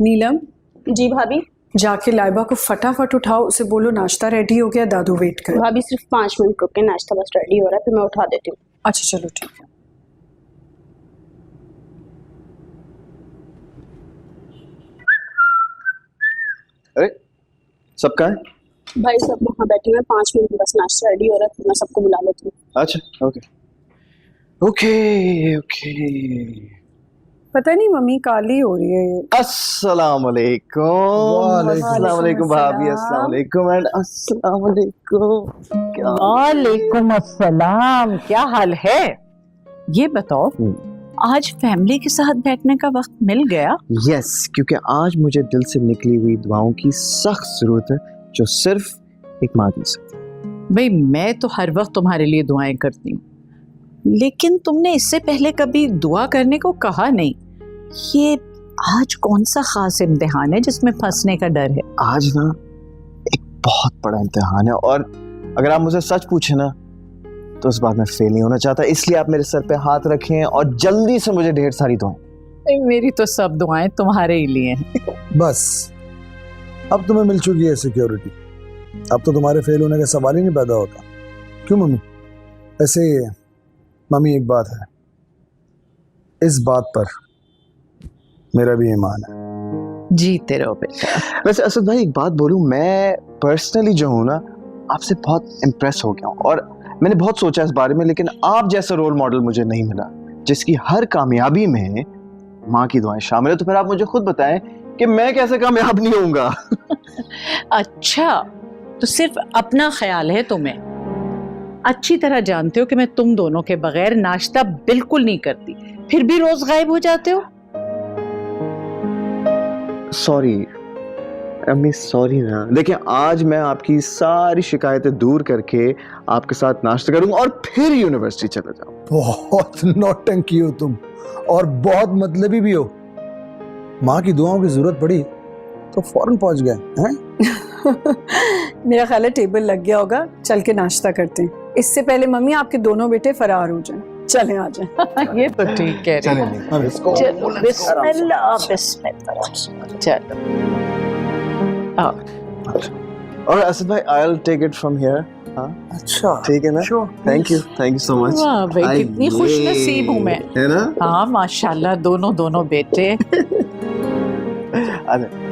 नीलम, जी भाभी। जाके लाइबा को फटाफट उठाओ, उसे बोलो नाश्ता रेडी हो गया, दादू वेट कर। भाभी सिर्फ 5 मिनट रुके, नाश्ता बस रेडी हो रहा है, फिर मैं उठा देती हूँ। अच्छा चलो ठीक है। अरे सब कहाँ है? भाई सब वहाँ बैठे हुए, 5 मिनट में बस नाश्ता रेडी हो रहा है, फिर मैं सबको बुला लेती हूँ। अच्छा ओके ओके ओके। पता नहीं मम्मी काली हो रही है ये। अस्सलाम वालेकुम। अस्सलाम वालेकुम भाभी, अस्सलाम वालेकुम एंड अस्सलाम वालेकुम। क्या वालेकुम अस्सलाम, क्या हाल है? ये बताओ, आज फैमिली के साथ बैठने का वक्त मिल गया? यस, क्योंकि आज मुझे दिल से निकली हुई दुआओं की सख्त जरूरत है, जो सिर्फ एक माँ दी सकती है। भाई मैं तो हर वक्त तुम्हारे लिए दुआएं करती हूँ, लेकिन तुमने इससे पहले कभी दुआ करने को कहा नहीं। ये आज कौन सा खास इम्तिहान है जिसमें फंसने का डर है? आज ना एक बहुत बड़ा इम्तिहान है, और अगर आप मुझे सच पूछे ना तो इस बार मैं फेल नहीं होना चाहता, इसलिए आप मेरे सर पे हाथ रखें और जल्दी से मुझे ढेर सारी दुआएं। मेरी तो सब दुआएं तुम्हारे ही लिए हैं। बस अब तुम्हें मिल चुकी है सिक्योरिटी, अब तो तुम्हारे फेल होने का सवाल ही नहीं पैदा होता। क्यों मम्मी? ऐसे मम्मी एक बात है, इस बात पर मेरा भी ईमान है। जीते रहो बेटा। वैसे असद भाई एक बात बोलूं, मैं पर्सनली जो हूं ना आपसे बहुत इम्प्रेस हो गया हूं, और मैंने बहुत सोचा इस बारे में, लेकिन आप जैसा रोल मॉडल मुझे नहीं मिला जिसकी हर कामयाबी में माँ की दुआएं शामिल है। तो फिर आप मुझे खुद बताएं कि मैं कैसे कामयाब नहीं होऊंगा। अच्छा, तो सिर्फ अपना ख्याल है तुम्हें। अच्छी तरह जानते हो कि मैं तुम दोनों के बगैर नाश्ता बिल्कुल नहीं करती, फिर भी रोज गायब हो जाते हो। सॉरी अम्मी, सॉरी ना। देखिए आज मैं आपकी सारी शिकायतें दूर करके आपके साथ नाश्ता करूंगा और फिर यूनिवर्सिटी चला जाऊंगा। बहुत नौटंकी हो तुम, और बहुत मतलबी भी हो। माँ की दुआओं की जरूरत पड़ी तो फौरन पहुंच गए हैं। मेरा ख्याल है टेबल लग गया होगा, चल के नाश्ता करते हैं। इससे पहले मम्मी आपके दोनों बेटे फरार हो जाएं। चलें आ जाएं। ये तो ठीक कह रही हो। चलो बिस्मिल्लाह बिस्मिल्लाह। चलो आओ। और असद भाई I will take it from here. हाँ अच्छा ठीक है ना? Thank you so much. वाह भाई, कितनी खुश नसीब हूँ मैं, है ना? हाँ माशाल्लाह, दोनों बेटे। आ जाए।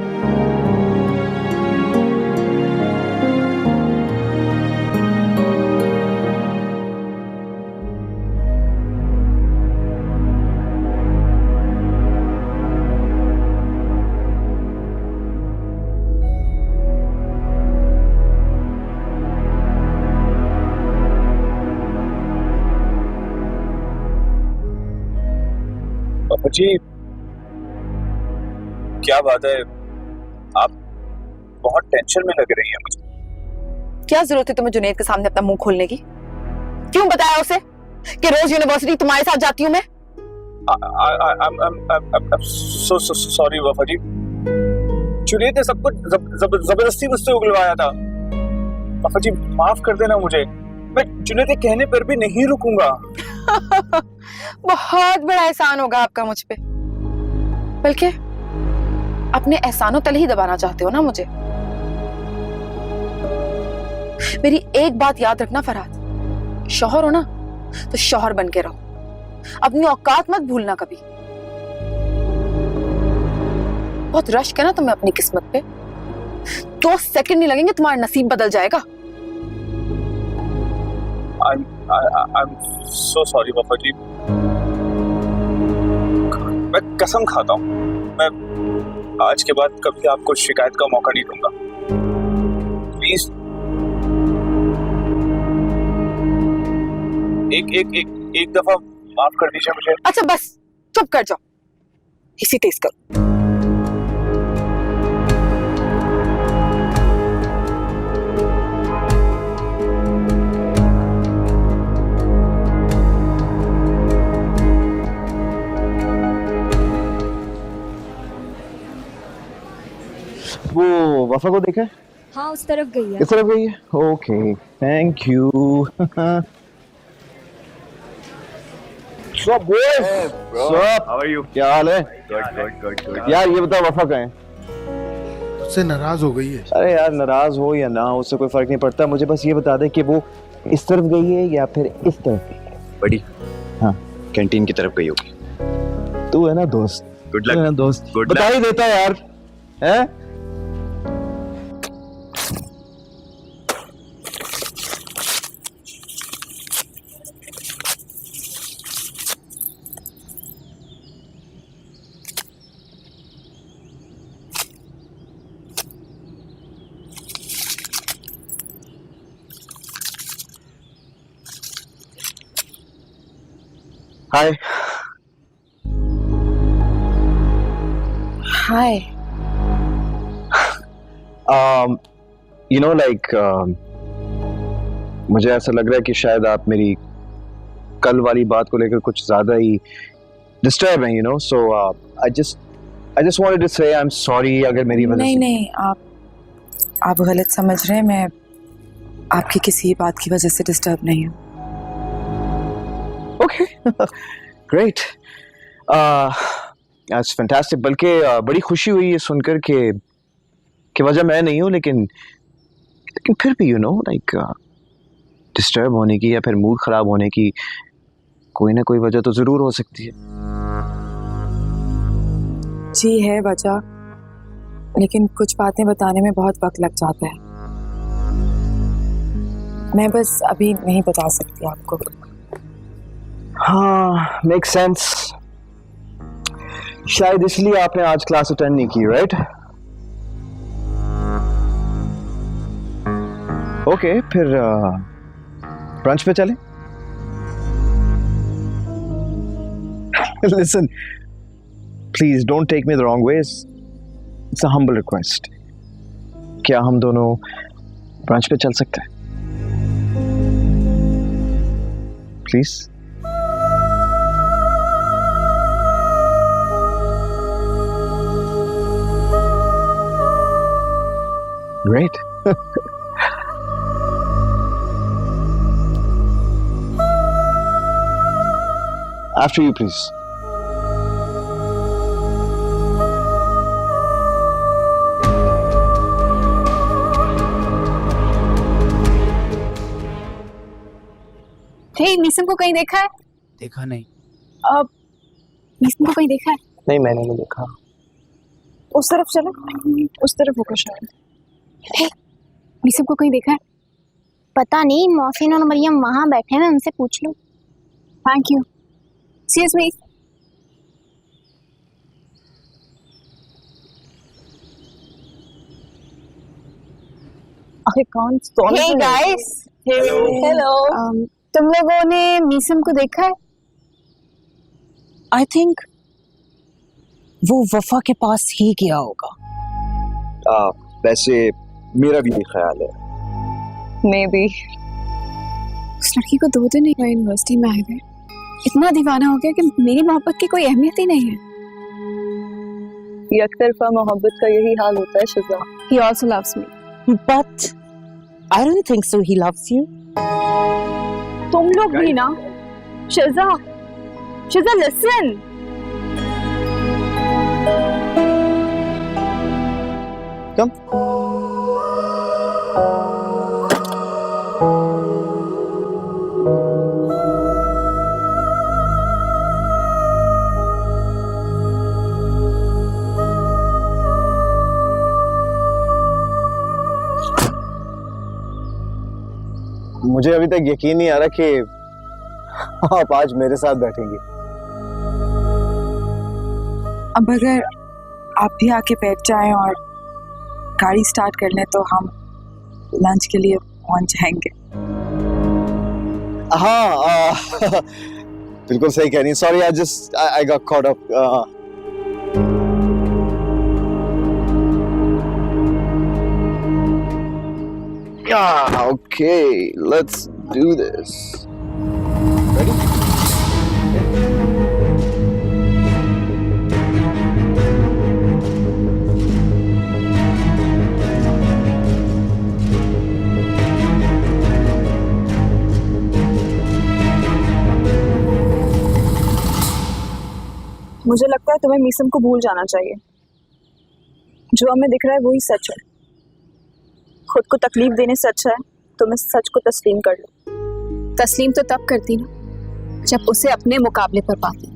जी क्या बात है, आप बहुत टेंशन में लग रही हैं मुझे। क्या जरूरत है तुम्हें जुनैद के सामने अपना मुंह खोलने की? क्यों बताया उसे कि रोज यूनिवर्सिटी तुम्हारे साथ जाती हूँ मैं? सॉरी वफा जी, जुनैद ने सब कुछ जबरदस्ती मुझसे उगलवाया था। वफा जी माफ कर देना मुझे, मैं जुनैद के कहने पर भी नहीं रुकूंगा। बहुत बड़ा एहसान होगा आपका मुझ पे, बल्कि अपने एहसानों तले ही दबाना चाहते हो ना मुझे। मेरी एक बात याद रखना फरहाद, शौहर हो ना तो शौहर बन के रहो, अपनी औकात मत भूलना कभी। बहुत रश है ना तुम्हें अपनी किस्मत पे, 2 सेकंड नहीं लगेंगे तुम्हारा नसीब बदल जाएगा। I'm so sorry वफा जी, मैं कसम खाता हूँ मैं आज के बाद कभी आपको शिकायत का मौका नहीं दूंगा। प्लीज एक दफा माफ कर दीजिए मुझे। अच्छा बस चुप कर जाओ, इसी तेज करो। वो वफा को देखा? हाँ उस तरफ गई है। इस तरफ गई है? Okay thank you. Sup boys? Sup? How are you? क्या हाल है? Good. यार ये बताओ वफा कहाँ है? उससे नाराज हो गई है। अरे यार नाराज हो या ना हो उससे कोई फर्क नहीं पड़ता, मुझे बस ये बता दे कि वो इस तरफ गई है या फिर इस तरफ गई है। बड़ी हाँ कैंटीन की तरफ गई होगी। तू है ना दोस्त, गुड तू है ना लक। दोस्त, Good बता ही देता यार है। हाय हाय। यू नो लाइक मुझे ऐसा लग रहा है कि शायद आप मेरी कल वाली बात को लेकर कुछ ज्यादा ही डिस्टर्ब हैं, you know, so I just wanted to say I am sorry अगर मेरी वजह नहीं से। नहीं, आप गलत समझ रहे हैं। मैं आपकी किसी बात की वजह से डिस्टर्ब नहीं हूँ। Okay great, that's fantastic. बल्कि बड़ी खुशी हुई है सुनकर कि वजह मैं नहीं हूँ, लेकिन फिर भी यू नो लाइक डिस्टर्ब होने की या फिर मूड खराब होने की कोई ना कोई वजह तो जरूर हो सकती है। जी है वजह, लेकिन कुछ बातें बताने में बहुत वक्त लग जाता है। मैं बस अभी नहीं बता सकती आपको। हाँ मेक सेंस, शायद इसलिए आपने आज क्लास अटेंड नहीं की, राइट? ओके फिर ब्रंच पे चलें। Listen please don't take me the wrong way, it's a humble request. क्या हम दोनों ब्रंच पे चल सकते हैं please? Great. After you, please. हे मीसम को कहीं देखा है? देखा नहीं। अब मीसम को कहीं देखा है? नहीं मैंने नहीं देखा। उस तरफ चलो, उस तरफ होगा शायद। हे मीसम को कहीं देखा है? पता नहीं, मोहसिन और मरियम वहां बैठे हैं, उनसे पूछ लो। Thank you. Serious me. अरे कौन? Hey guys, hello. तुम लोगों ने मीसम को देखा है? आई थिंक वो वफा के पास ही गया होगा। वैसे मेरा भी यही ख्याल है। May be. उस लड़की को 2 दिन हुए यूनिवर्सिटी में आए हुए, इतना दीवाना हो गया कि मेरी मोहब्बत की कोई अहमियत ही नहीं है। एक तरफा मोहब्बत का यही हाल होता है शिजा। He also loves me. But I don't think so he loves you. तुम लोग भी ना। शिजा, शिजा listen. Come. मुझे अभी तक यकीन नहीं आ रहा कि आप आज मेरे साथ बैठेंगे। अब अगर आप भी आके बैठ जाएं और गाड़ी स्टार्ट कर लें तो हम लंच के लिए पहुंच जाएंगे। हाँ बिल्कुल सही कह रही हैं। Sorry I got caught up. Yeah, okay, let's do this. Ready? मुझे लगता है तुम्हें मीसम को भूल जाना चाहिए। जो हमें दिख रहा है वही सच है। खुद को तकलीफ देने से अच्छा है तुम इस सच को तस्लीम कर लो। तस्लीम तो तब करती ना जब उसे अपने मुकाबले पर पाती,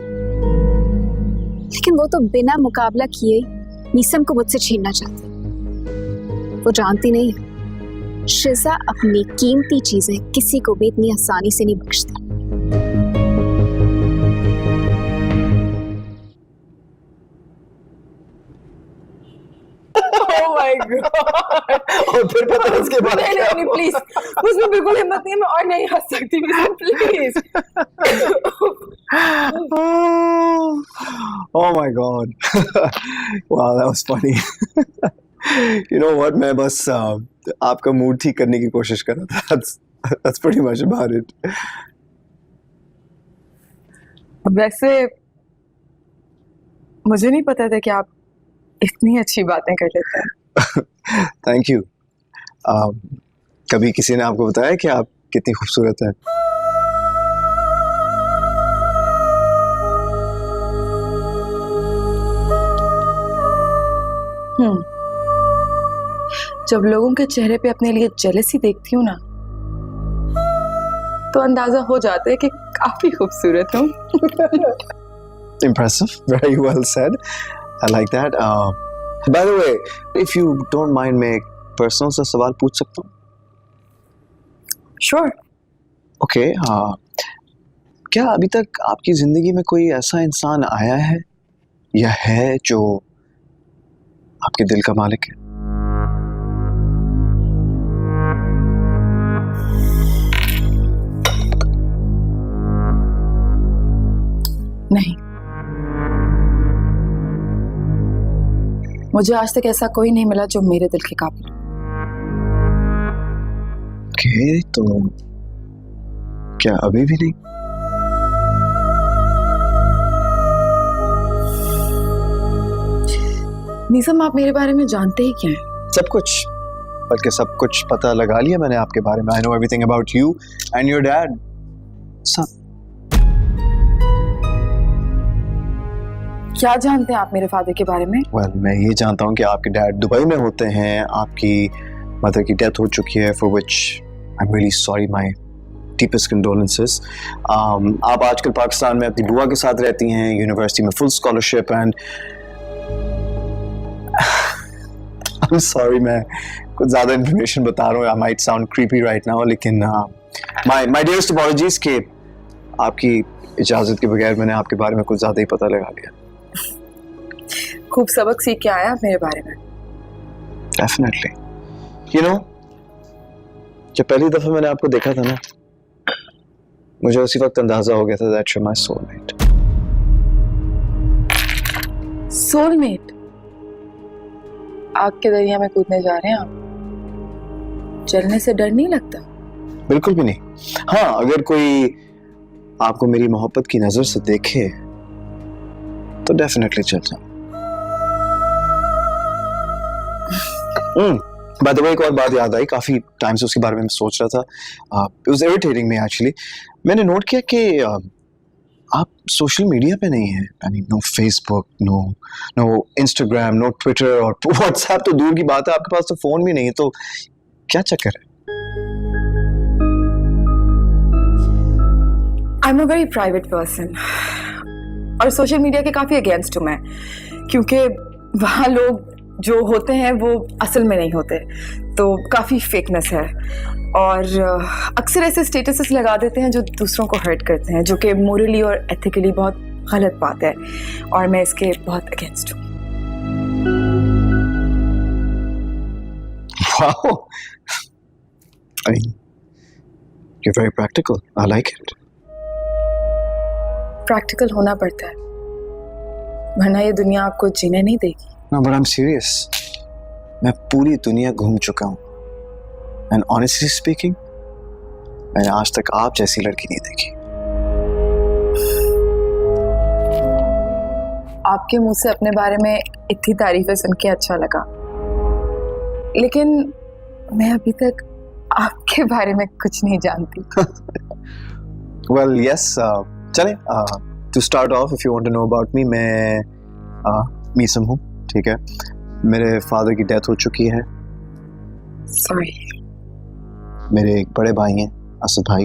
लेकिन वो तो बिना मुकाबला किए ही मीसम को मुझसे छीनना चाहती। वो जानती नहीं है शिजा अपनी कीमती चीजें किसी को भी इतनी आसानी से नहीं बख्शती। Oh my God! और फिर पता है इसके बाद क्या नहीं प्लीज, मुझमें बिल्कुल हिम्मत नहीं है, मैं और नहीं हंस सकती please. Oh my God! Wow, that was funny. You know what? मैं बस आपका मूड ठीक करने की कोशिश कर रहा था. That's pretty much about it. वैसे मुझे नहीं पता था कि आप इतनी अच्छी बातें कर लेते हैं। Thank you. कभी किसी ने आपको बताया कि आप कितनी खूबसूरत हैं? जब लोगों के चेहरे पे अपने लिए जेलसी देखती हूँ ना, तो अंदाजा हो जाता है कि काफी खूबसूरत हूँ। Impressive. Very well said. I like that. By the way, if you don't mind, मैं एक personal सा सवाल पूछ सकता हूँ? Sure. Okay. क्या अभी तक आपकी जिंदगी में कोई ऐसा इंसान आया है या है जो आपके दिल का मालिक है? नहीं, मुझे आज तक ऐसा कोई नहीं मिला जो मेरे दिल के काबिल। ओके, तो क्या अभी भी नहीं? मीसम, आप मेरे बारे में जानते ही क्या है? सब कुछ, बल्कि सब कुछ पता लगा लिया मैंने आपके बारे में. I know everything about you and your dad. सब. क्या जानते हैं आप मेरे फादर के बारे में? Well, मैं ये जानता हूँ कि आपके डैड दुबई में होते हैं, आपकी मदर की डेथ हो चुकी है, for which I'm really sorry, my deepest condolences. आप आजकल पाकिस्तान में अपनी बुआ के साथ रहती हैं, यूनिवर्सिटी में full scholarship and I'm sorry, मैं कुछ ज़्यादा information बता रहा हूँ. I might sound creepy right now, लेकिन my dearest apologies कि आपकी इजाज़त के बगैर मैंने आपके बारे में कुछ ज़्यादा ही पता लगा लिया. खूब सबक सीख के आया मेरे बारे में. Definitely. You know, जब पहली दफा मैंने आपको देखा था ना, मुझे उसी वक्त अंदाजा हो गया था that you're my soulmate. Soulmate? आग के दरिया में कूदने जा रहे हैं आप? जलने से डर नहीं लगता? बिल्कुल भी नहीं. हाँ, अगर कोई आपको मेरी मोहब्बत की नजर से देखे तो डेफिनेटली चल जाऊं. बाय द वे, एक और बात याद आई, काफी टाइम से उसके बारे में मैं सोच रहा था. It was irritating me actually. मैंने नोट किया कि आप सोशल मीडिया पे नहीं हैं. I mean, no Facebook, no Instagram, no Twitter और व्हाट्सएप तो दूर की बात है, आपके पास तो फोन भी नहीं है. तो क्या चक्कर है? I am a very private person और सोशल मीडिया के काफ़ी अगेंस्ट हूँ मैं, क्योंकि वहाँ लोग जो होते हैं वो असल में नहीं होते, तो काफ़ी फेकनेस है और अक्सर ऐसे स्टेटसेस लगा देते हैं जो दूसरों को हर्ट करते हैं, जो कि मोरली और एथिकली बहुत गलत बात है और मैं इसके बहुत अगेंस्ट हूँ. Wow. I mean, you're very practical. I like it. Practical होना पड़ता है, वरना ये दुनिया आपको जीने नहीं देगी. No, but I'm serious. मैं पूरी दुनिया घूम चुका हूँ. And honestly speaking, मैंने आज तक आप जैसी लड़की नहीं देखी. आपके मुंह से अपने बारे में इतनी तारीफें सुन के अच्छा लगा, लेकिन मैं अभी तक आपके बारे में कुछ नहीं जानती. Well, yes. चलें, to start off, if you want to know about me, मैं मीसम हूँ, ठीक है। मेरे फादर की डेथ हो चुकी है। सॉरी। मेरे एक बड़े भाई हैं, असद भाई।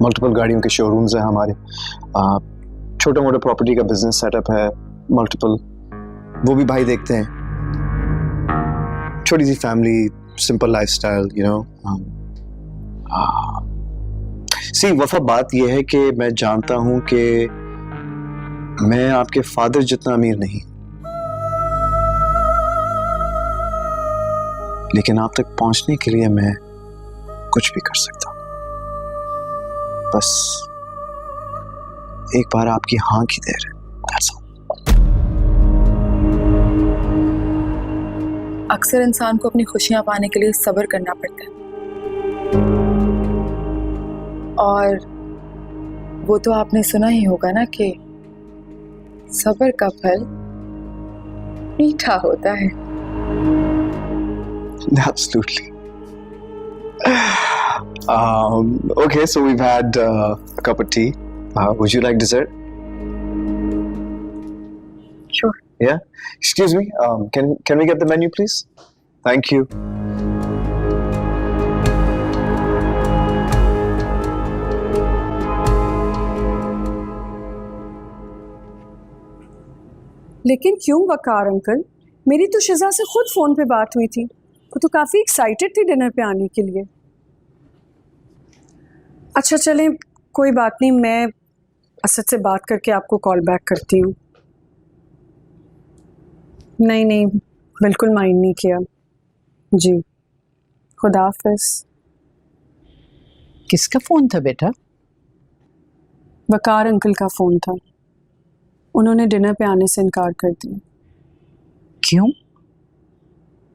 मल्टीपल गाड़ियों के शोरूम्स हैं हमारे। छोटा मोटा प्रॉपर्टी का बिजनेस सेटअप है, मल्टीपल, वो भी भाई देखते हैं। छोटी सी family, simple lifestyle, you know. सी वफा, बात यह है कि मैं जानता हूं कि मैं आपके फादर जितना अमीर नहीं, लेकिन आप तक पहुंचने के लिए मैं कुछ भी कर सकता हूं। बस एक बार आपकी हाँ की देर है। That's all. अक्सर इंसान को अपनी खुशियां पाने के लिए सब्र करना पड़ता है, और वो तो आपने सुना ही होगा ना कि सब्र का फल मीठा होता है। Absolutely. Okay, so we've had a cup of tea. Would you like dessert? Sure. Yeah. Excuse me. Can we get the menu, please? Thank you. लेकिन क्यों वकार अंकल? मेरी तो शिजा से खुद फोन पे बात हुई थी, वो तो काफी एक्साइटेड थी डिनर पे आने के लिए। अच्छा चलें, कोई बात नहीं, मैं असद से बात करके आपको कॉल बैक करती हूँ। नहीं नहीं, बिल्कुल माइंड नहीं किया जी। खुदा हाफिज़। किसका फोन था बेटा? वकार अंकल का फोन था, उन्होंने डिनर पे आने से इनकार कर दिया। क्यों?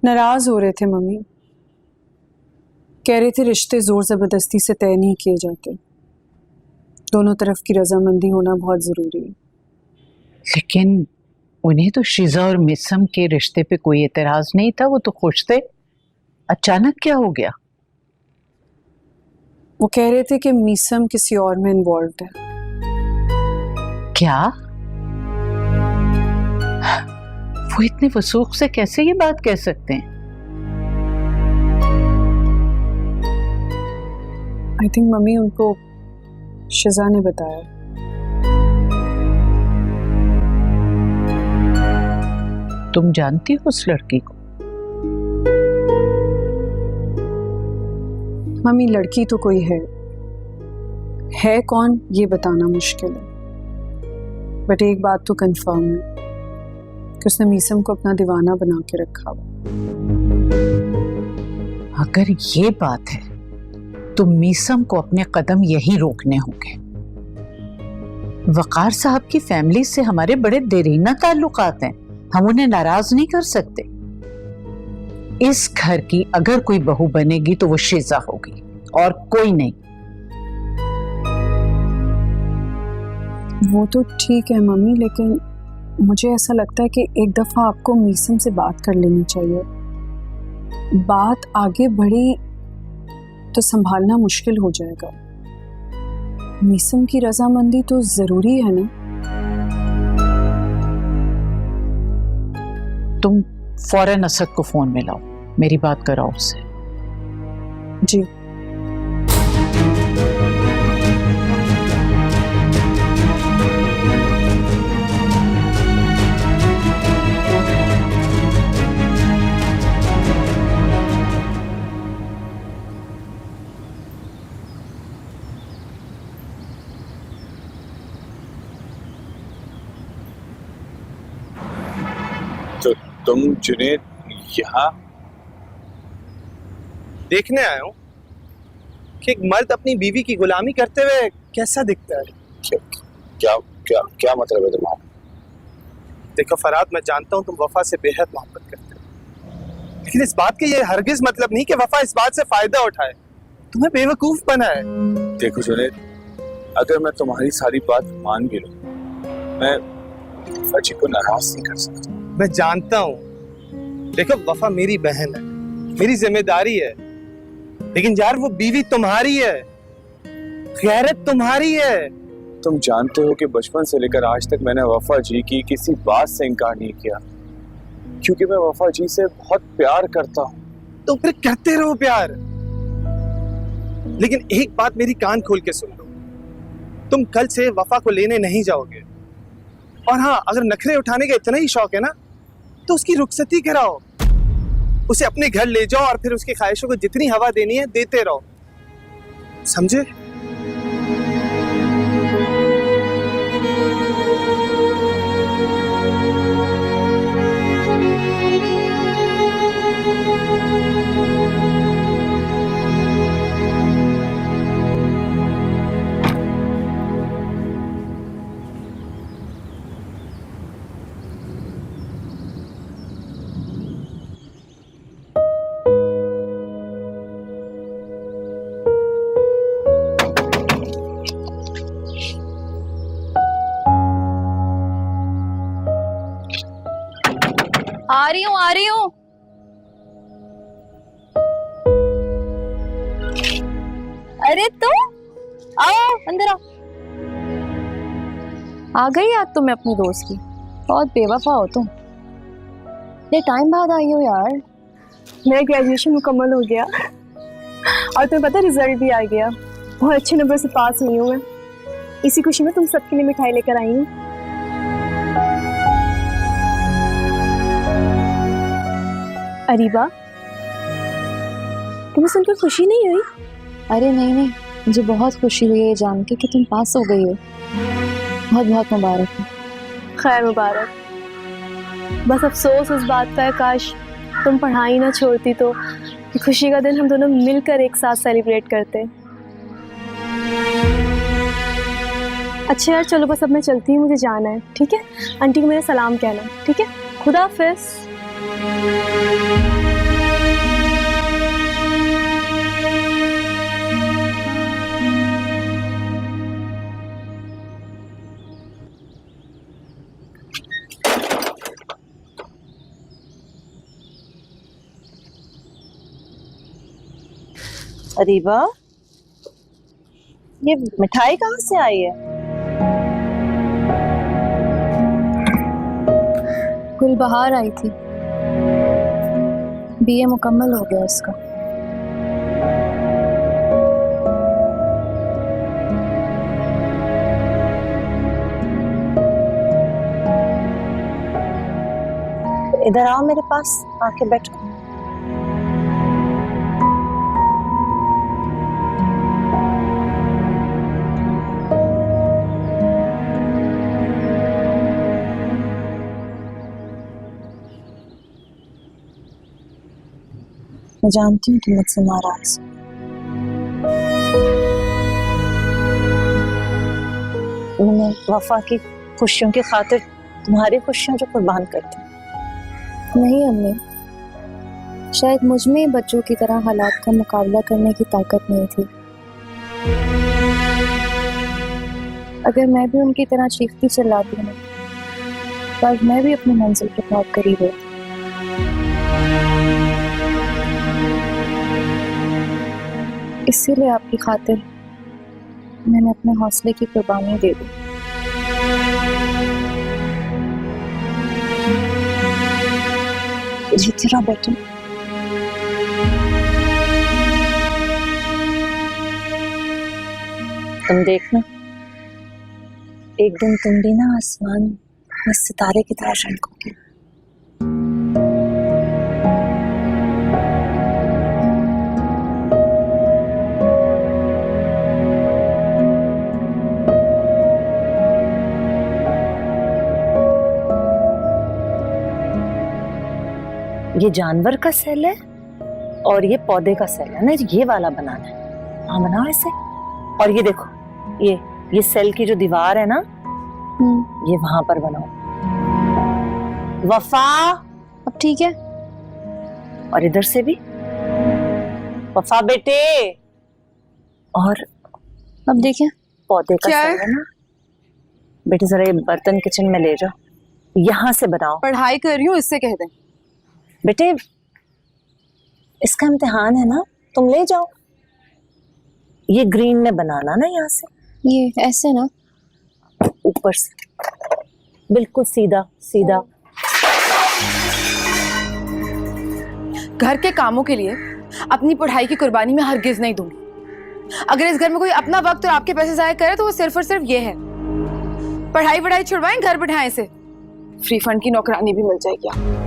नाराज हो रहे थे मम्मी, कह रहे थे रिश्ते जोर जबरदस्ती से तय नहीं किए जाते, दोनों तरफ की रजामंदी होना बहुत जरूरी है। लेकिन उन्हें तो शिजा और मिसम के रिश्ते पे कोई एतराज नहीं था, वो तो खुश थे। अचानक क्या हो गया? वो कह रहे थे कि मीसम किसी और में इन्वॉल्व है। क्या? वो इतने वसूख से कैसे ये बात कह सकते हैं? आई थिंक मम्मी उनको शिजा ने बताया। तुम जानती हो उस लड़की को? मम्मी लड़की तो कोई है कौन ये बताना मुश्किल है, बट एक बात तो कंफर्म है कि उसने मीसम को अपना दीवाना बना के रखा हुआ। अगर ये बात है तो मीसम को अपने कदम यही रोकने होंगे। वकार साहब की फैमिली से हमारे बड़े देरीना ताल्लुकात हैं, हम उन्हें नाराज नहीं कर सकते। इस घर की अगर कोई बहू बनेगी तो वो शिजा होगी और कोई नहीं। वो तो ठीक है मम्मी, लेकिन मुझे ऐसा लगता है कि एक दफा आपको मीसम से बात कर लेनी चाहिए। बात आगे बढ़ी तो संभालना मुश्किल हो जाएगा। मीसम की रजामंदी तो जरूरी है ना। तुम फौरन असद को फोन मिलाओ, मेरी बात कराओ उससे। जी। तो तुम जुनैद यहाँ देखने आए हो कि एक मर्द अपनी बीवी की गुलामी करते हुए कैसा दिखता है? क्या क्या क्या मतलब है तुम्हारा? देखो फराद, मैं जानता हूँ तुम वफा से बेहद मोहब्बत करते हो, लेकिन इस बात के ये हरगिज मतलब नहीं कि वफा इस बात से फायदा उठाए, तुम्हें बेवकूफ बनाए। देखो जुनैद, अगर मैं तुम्हारी सारी बात मान भी लूं, मैं वफा जी को नाराज नहीं कर सकता। मैं जानता हूँ, देखो वफा मेरी बहन है, मेरी जिम्मेदारी है, लेकिन यार वो बीवी तुम्हारी है, गैरत तुम्हारी है, तुम जानते हो कि बचपन से लेकर आज तक मैंने वफा जी की किसी बात से इनकार नहीं किया, क्योंकि मैं वफा जी से बहुत प्यार करता हूँ। तो फिर करते रहो प्यार, लेकिन एक बात मेरी कान खोल के सुन लो, तुम कल से वफा को लेने नहीं जाओगे। और हाँ, अगर नखरे उठाने का इतना ही शौक है ना, तो उसकी रुखसती कराओ, उसे अपने घर ले जाओ और फिर उसकी ख्वाहिशों को जितनी हवा देनी है देते रहो, समझे? आ रही हूँ। अरे तुम आओ, अंदर आओ। आ गई याद तुम्हें अपनी दोस्त की? बहुत बेवफा हो तुम। ये टाइम बाद आई हो यार। मेरा ग्रेजुएशन मुकम्मल हो गया और तुम्हें पता रिजल्ट भी आ गया। बहुत अच्छे नंबर से पास हुई हूँ मैं। इसी खुशी में तुम सबके लिए मिठाई लेकर आई हूँ। अरीबा, तुम्हें सुनकर खुशी नहीं हुई? अरे नहीं, मुझे बहुत खुशी हुई है जान के कि तुम पास हो गई हो। बहुत बहुत मुबारक है। खैर मुबारक। बस अफसोस इस बात का है, काश तुम पढ़ाई ना छोड़ती तो कि खुशी का दिन हम दोनों मिलकर एक साथ सेलिब्रेट करते। अच्छा यार चलो, बस अब मैं चलती हूँ, मुझे जाना है। ठीक है, आंटी को मेरा सलाम कहना। ठीक है, खुदा हाफिज़। अरीबा, ये मिठाई कहाँ से आई है? गुलबहार आई थी, बीए मुकम्मल हो गया उसका। इधर आओ मेरे पास, आके बैठो। मैं जानती हूँ तुम मुझसे नाराज हो। मैंने वफा की खुशियों की खातिर तुम्हारी खुशियों जो कुर्बान कर दी। नहीं अम्मी, शायद मुझ में बच्चों की तरह हालात का मुकाबला करने की ताकत नहीं थी। अगर मैं भी उनकी तरह चीखती चिल्लाती ना, पर मैं भी अपनी मंजिल के बहुत करीब होती। इसीलिए आपकी खातिर मैंने अपने हौसले की कुर्बानी दे दी। जीती रहो बेटा। तुम देखना, एक दिन तुम भी ना आसमान में सितारे की तरह चमकोगी। ये जानवर का सेल है और ये पौधे का सेल है ना, ये वाला बनाना है। हाँ बनाओ ऐसे। और ये देखो, ये सेल की जो दीवार है ना, ये वहां पर बनाओ। वफा, अब ठीक है। और इधर से भी वफा बेटे। और अब देखिए पौधे का क्या सेल है ना। बेटे जरा ये बर्तन किचन में ले जाओ, यहाँ से बनाओ। पढ़ाई कर रही हूँ, इससे कह दें। बेटे इसका इम्तिहान है ना, तुम ले जाओ। ये ग्रीन में बनाना ना, यहाँ से। ये ऐसे ना? ऊपर से बिल्कुल सीधा सीधा। घर के कामों के लिए अपनी पढ़ाई की कुर्बानी में हरगिज नहीं दूंगी। अगर इस घर में कोई अपना वक्त और आपके पैसे जाया करे तो वो सिर्फ और सिर्फ ये है। पढ़ाई वढ़ाई छुड़वाएं, घर बिठाएं इसे। फ्री फंड की नौकरानी भी मिल जाएगी आपको।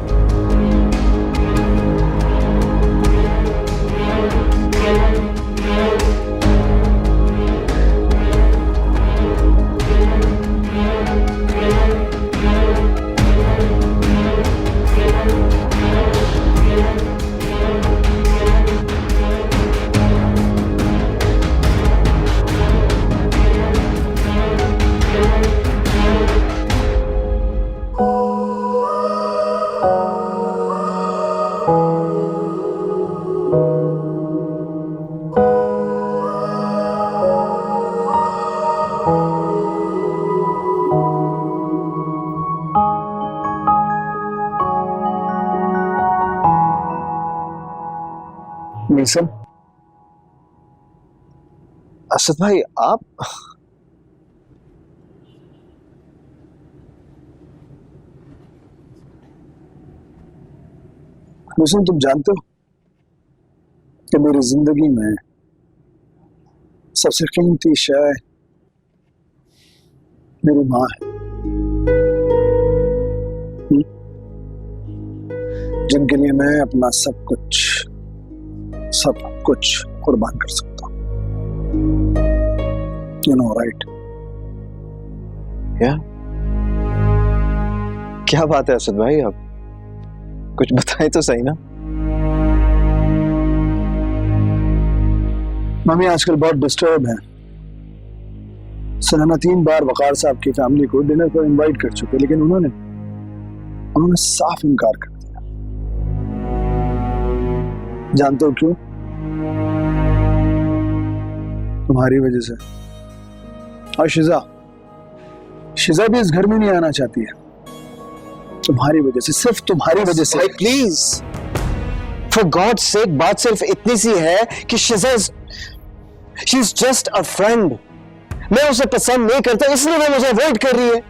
मीसम, असद भाई आप मीसम, तुम जानते हो कि मेरी जिंदगी में सबसे कीमती शय मेरी माँ है, जिनके लिए मैं अपना सब कुछ कुर्बान कर सकता हूँ। You know, right? क्या बात है असद भाई, आप कुछ बताएं तो सही ना। मम्मी आजकल बहुत डिस्टर्ब है। सलाना 3 बार वकार साहब की फैमिली को डिनर पर इनवाइट कर चुके, लेकिन उन्होंने साफ इनकार कर दिया। जानते हो क्यों? तुम्हारी वजह से। और शिजा भी इस घर में नहीं आना चाहती है, तुम्हारी वजह से, सिर्फ तुम्हारी वजह से। प्लीज फॉर गॉड सेक, बात सिर्फ इतनी सी है कि she is just a friend. मैं उसे पसंद नहीं करता, इसलिए वो मुझे अवॉइड कर रही है।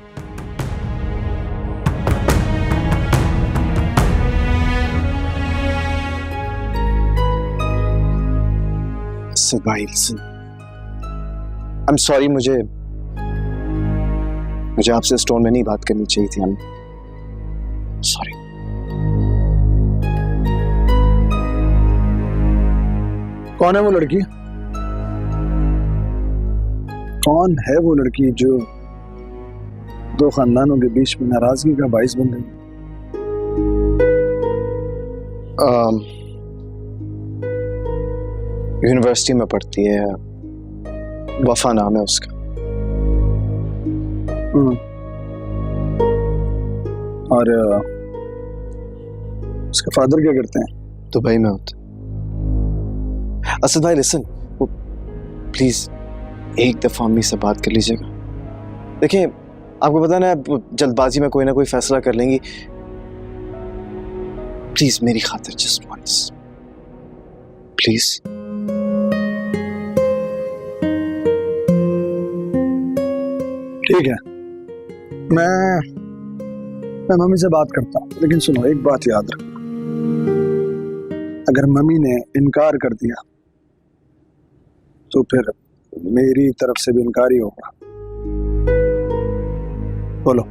भाई I'm sorry, मुझे आपसे स्टोन में नहीं बात करनी चाहिए थी। I'm sorry। कौन है वो लड़की? कौन है वो लड़की जो 2 खानदानों के बीच में नाराजगी का बाइस बन गई? यूनिवर्सिटी में पढ़ती है, वफा नाम है उसका। और उसके फादर क्या करते हैं? दुबई में होते। असद भाई लिसन, प्लीज एक दफा अम्मी से बात कर लीजिएगा। देखिए आपको पता ना, जल्दबाजी में कोई ना कोई फैसला कर लेंगी। प्लीज मेरी खातिर जस्ट वंस, प्लीज। ठीक है, मैं मम्मी से बात करता हूँ, लेकिन सुनो, एक बात याद रखो, अगर मम्मी ने इनकार कर दिया तो फिर मेरी तरफ से भी इनकार ही होगा। बोलो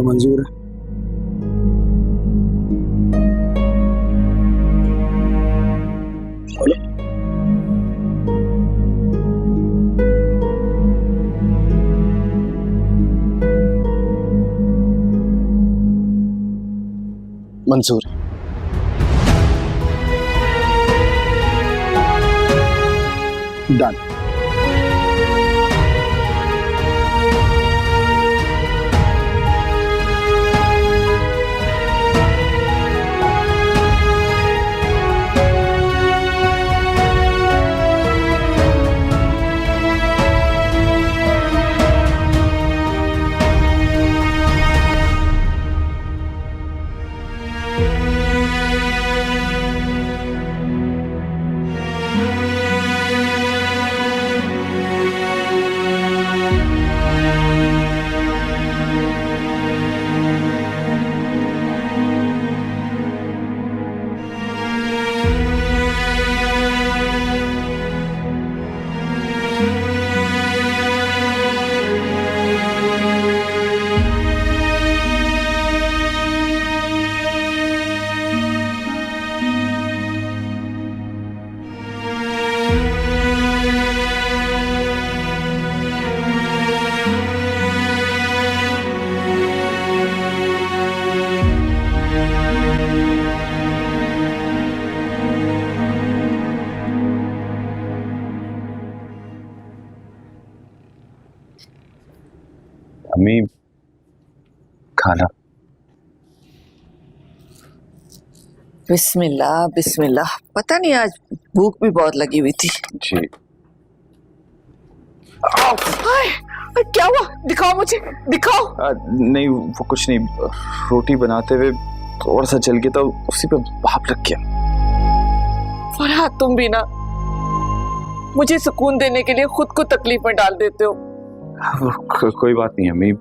मंजूर है? बोलो। मंजूर। डन। अम्मी खाना। बिस्मिल्लाह बिस्मिल्लाह। पता नहीं आज भूख भी बहुत लगी हुई थी। जी क्या हुआ? दिखाओ मुझे, दिखाओ। नहीं वो कुछ नहीं, रोटी बनाते हुए थोड़ा सा जल गया था, उसी पे भाप लग गया। फरहाद तुम भी ना मुझे सुकून देने के लिए खुद को तकलीफ में डाल देते हो। कोई बात नहीं अम्मी,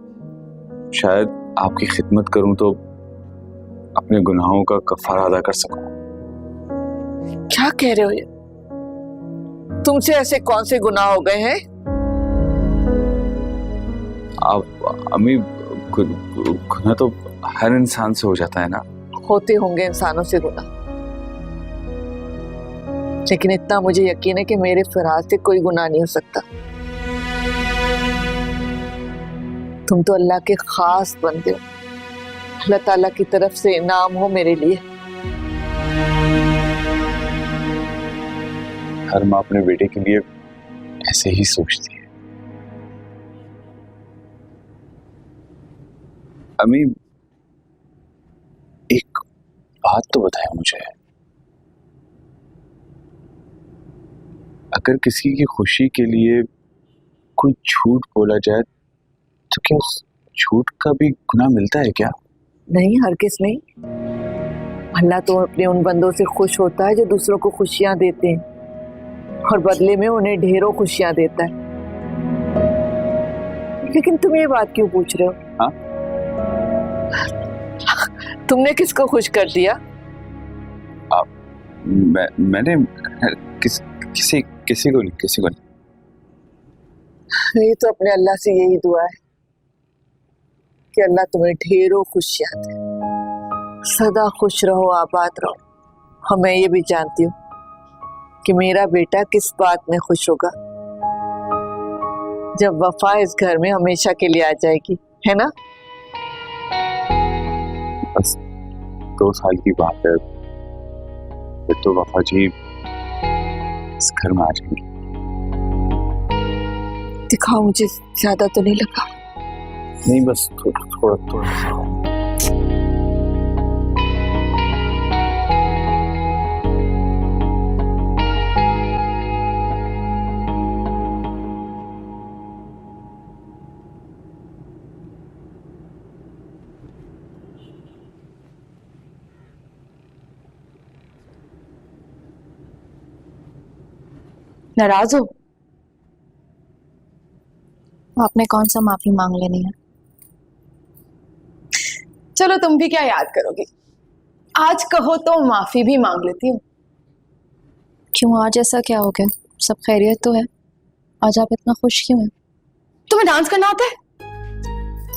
शायद आपकी खिदमत करूं तो अपने गुनाहों का कफारा अदा कर सकूं। क्या कह रहे हो ये? तुमसे ऐसे कौन से गुनाह हो गए हैं? आप अम्मी गुनाह तो हर इंसान से हो जाता है ना। होते होंगे इंसानों से गुनाह, लेकिन इतना मुझे यकीन है कि मेरे फराज से कोई गुनाह नहीं हो सकता। तुम तो अल्लाह के खास बंदे हो, अल्लाह ताला की तरफ से इनाम हो मेरे लिए। हर माँ अपने बेटे के लिए ऐसे ही सोचती है। अम्मी एक बात तो बताया मुझे, अगर किसी की खुशी के लिए कोई झूठ बोला जाए तो क्या उस झूठ का भी गुनाह मिलता है क्या? नहीं, हरगिज़ नहीं। अल्लाह तो अपने उन बंदों से खुश होता है जो दूसरों को खुशियां देते हैं और बदले में उन्हें ढेरों खुशियां देता है। लेकिन तुम ये बात क्यों पूछ रहे हो? हाँ? तुमने किसको खुश कर दिया? मैंने किसी को नहीं। ये तो अपने अल्लाह से यही दुआ है कि अल्लाह तुम्हें ढेरों खुशियां दे, सदा खुश रहो, आबाद रहो। और मैं ये भी जानती हूँ कि मेरा बेटा किस बात में खुश होगा, जब वफा इस घर में हमेशा के लिए आ जाएगी, है ना? बस 2 साल की बात है, फिर तो वफा जी इस घर में आ जाएंगे। दिखाओ मुझे, ज्यादा तो नहीं लगा? नहीं बस थोड़ा नाराज हो? आपने कौन सा माफी मांग लेनी है? चलो तुम भी क्या याद करोगी, आज कहो तो माफी भी मांग लेती हूँ। क्यों, आज ऐसा क्या हो गया? सब खैरियत तो है? आज आप इतना खुश क्यों हैं? तुम्हें डांस करना आता है?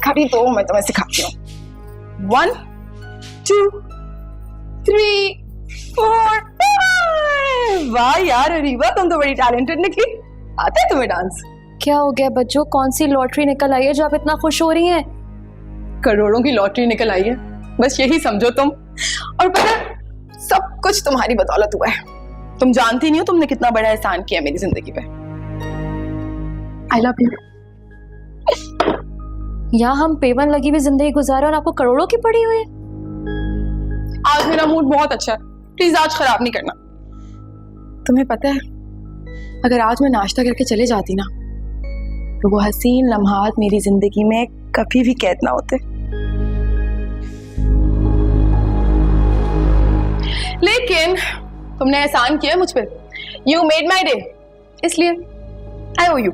खड़ी तो मैं तुम्हें सिखाती हूँ। 1 2 3 4 5। वाह यार अरीबा, तुम तो बड़ी टैलेंटेड निकली। आता है तुम्हें डांस? क्या हो गया बच्चों, कौन सी लॉटरी निकल आई है जो आप इतना खुश हो रही हैं? करोड़ों की लॉटरी निकल आई है, बस यही समझो तुम। और पता है, सब कुछ तुम्हारी बदौलत हुआ है। तुम जानती नहीं हो तुमने कितना बड़ा एहसान किया मेरी जिंदगी पे। I love you. यहाँ हम पेवन लगी हुई जिंदगी गुजारे और आपको करोड़ों की पड़ी हुई है। आज मेरा मूड बहुत अच्छा है, प्लीज आज खराब नहीं करना। तुम्हें पता है, अगर आज मैं नाश्ता करके चले जाती ना, तो वो हसीन लम्हात मेरी जिंदगी में कभी भी कैद ना होते। लेकिन तुमने एहसान किया मुझ पे। यू मेड माई डे, इसलिए आई ओ यू।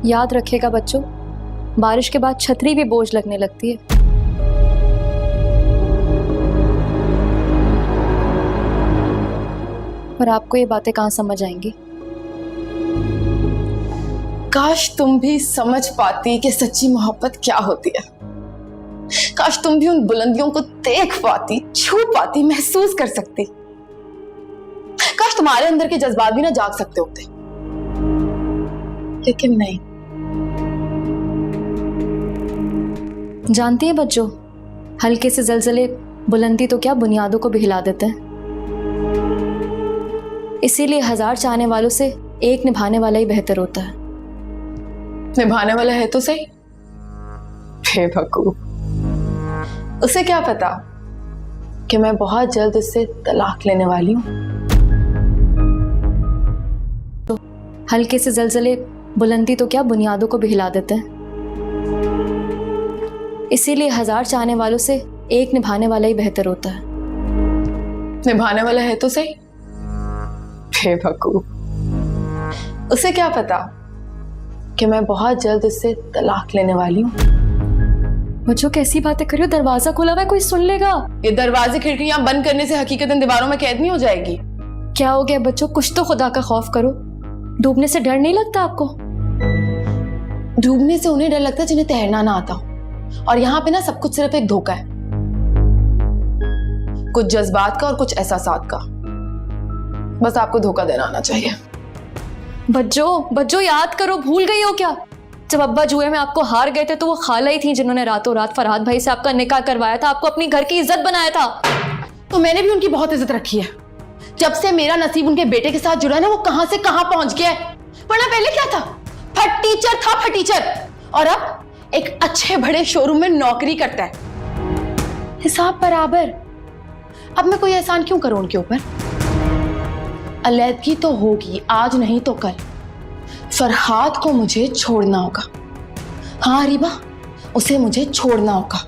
याद रखिएगा बच्चों, बारिश के बाद छतरी भी बोझ लगने लगती है। पर आपको ये बातें कहाँ समझ आएंगी? काश तुम भी समझ पाती कि सच्ची मोहब्बत क्या होती है। काश तुम भी उन बुलंदियों को देख पाती, छू पाती, महसूस कर सकती। काश तुम्हारे अंदर के जज्बात भी ना जाग सकते होते, लेकिन नहीं। जानती है बच्चों, हल्के से जलजले बुलंदी तो क्या बुनियादों को भी हिला देते हैं। इसीलिए 1000 चाहने वालों से एक निभाने वाला ही बेहतर होता है। निभाने वाला है तो सही, बेवकूफ, उसे क्या पता कि मैं बहुत जल्द उससे तलाक लेने वाली हूँ। तो हल्के से जलजले बुलंदी तो क्या बुनियादों को भी हिला देते हैं। इसीलिए 1000 चाहने वालों से एक निभाने वाला ही बेहतर होता है। निभाने वाला है तो सही। बेवकूफ, उसे क्या पता कि मैं बहुत जल्द उससे तलाक लेने वाली हूँ। बच्चों कैसी बातें कर रही हो? दरवाजा खुला हुआ है, कोई सुन लेगा। ये दरवाजे खिड़कियां बंद करने से हकीकतन दीवारों में कैद नहीं हो जाएगी। क्या हो गया बच्चों? कुछ तो खुदा का खौफ करो। डूबने से डर नहीं लगता आपको? डूबने से उन्हें डर लगता है जिन्हें तैरना ना आता हो। और यहाँ पे ना सब कुछ सिर्फ एक धोखा है, कुछ जज्बात का और कुछ एहसासात का। बस आपको धोखा देना आना चाहिए। बच्चों याद करो, भूल गई हो क्या? जब अब्बा जुए में आपको हार गए थे तो वो खाला ही थी जिन्होंने रातों रात फरहाद भाई से आपका निकाह करवाया था, आपको अपनी घर की इज्जत बनाया था। तो मैंने भी उनकी बहुत इज्जत रखी है। जब से मेरा नसीब उनके बेटे के साथ जुड़ा है ना, वो कहां से कहां पहुंच गया है। वरना पहले क्या था? फटीचर था, फटीचर। और अब एक अच्छे बड़े शोरूम में नौकरी करता है। हिसाब बराबर। अब मैं कोई एहसान क्यों करूं उनके ऊपर? अलैदगी तो होगी, आज नहीं तो कल। फरहाद को मुझे छोड़ना होगा। हाँ रीबा, उसे मुझे छोड़ना होगा।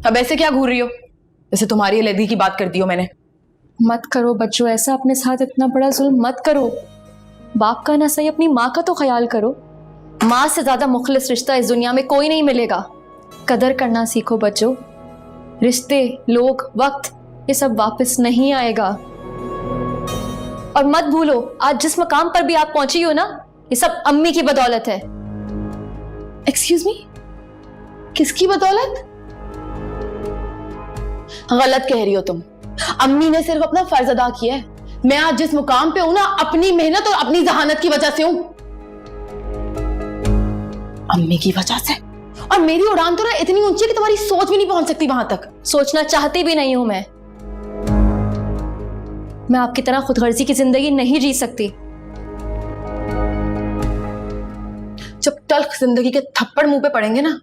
अब ऐसे क्या घूर रही हो जैसे तुम्हारी अलैदगी की बात कर दी हो मैंने? मत करो बच्चों ऐसा, अपने साथ इतना बड़ा जुल्म मत करो। बाप का ना सही, अपनी माँ का तो ख्याल करो। माँ से ज्यादा मुखलिस रिश्ता इस दुनिया में कोई नहीं मिलेगा। कदर करना सीखो बच्चों। रिश्ते, लोग, वक्त, ये सब वापस नहीं आएगा। और मत भूलो, आज जिस मकाम पर भी आप पहुंची हो ना, ये सब अम्मी की बदौलत है। एक्सक्यूज मी, किसकी बदौलत? गलत कह रही हो तुम। अम्मी ने सिर्फ अपना फर्ज अदा किया है। मैं आज जिस मुकाम पे हूं ना, अपनी मेहनत और अपनी जहानत की वजह से हूं। अम्मी की वजह से। और मेरी उड़ान तो ना इतनी ऊंची है कि तुम्हारी सोच भी नहीं पहुंच सकती वहां तक। सोचना चाहती भी नहीं हूं मैं आपकी तरह खुदगर्जी की जिंदगी नहीं जी सकती। जब तल्ख जिंदगी के थप्पड़ मुंह पे पड़ेंगे ना,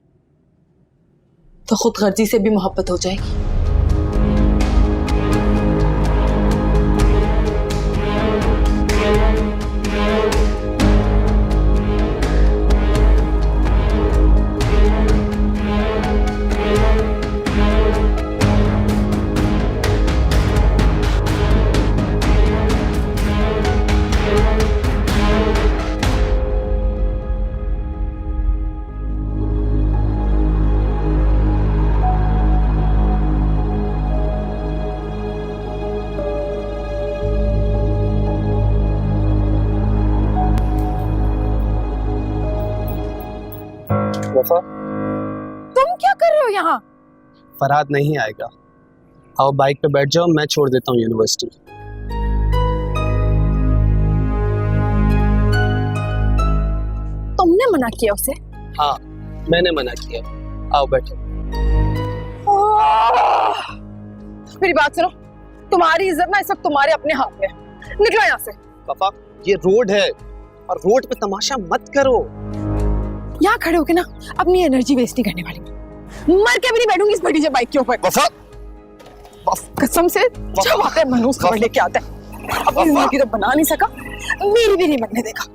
तो खुदगर्जी से भी मोहब्बत हो जाएगी। वफा, तुम क्या कर रहे हो यहाँ? फरहाद नहीं आएगा। आओ बाइक पे बैठ जाओ, मैं छोड़ देता हूँ यूनिवर्सिटी। तुमने मना किया उसे? हाँ, मैंने मना किया। आओ बैठो। मेरी बात सुनो, तुम्हारी इज्जत ना इस वक्त तुम्हारे अपने हाथ में है। निकलो यहाँ से। पापा, ये रोड है और रोड पे तमाशा मत करो। यहाँ खड़े होके ना अपनी एनर्जी वेस्ट नहीं करने वाली। मर के भी नहीं बैठूंगी इस बड़ी बाइक के ऊपर। कसम से जब आता है मनोज खबर लेके आता है। अपनी जिंदगी तो बना नहीं सका, मेरी भी नहीं बनने देगा।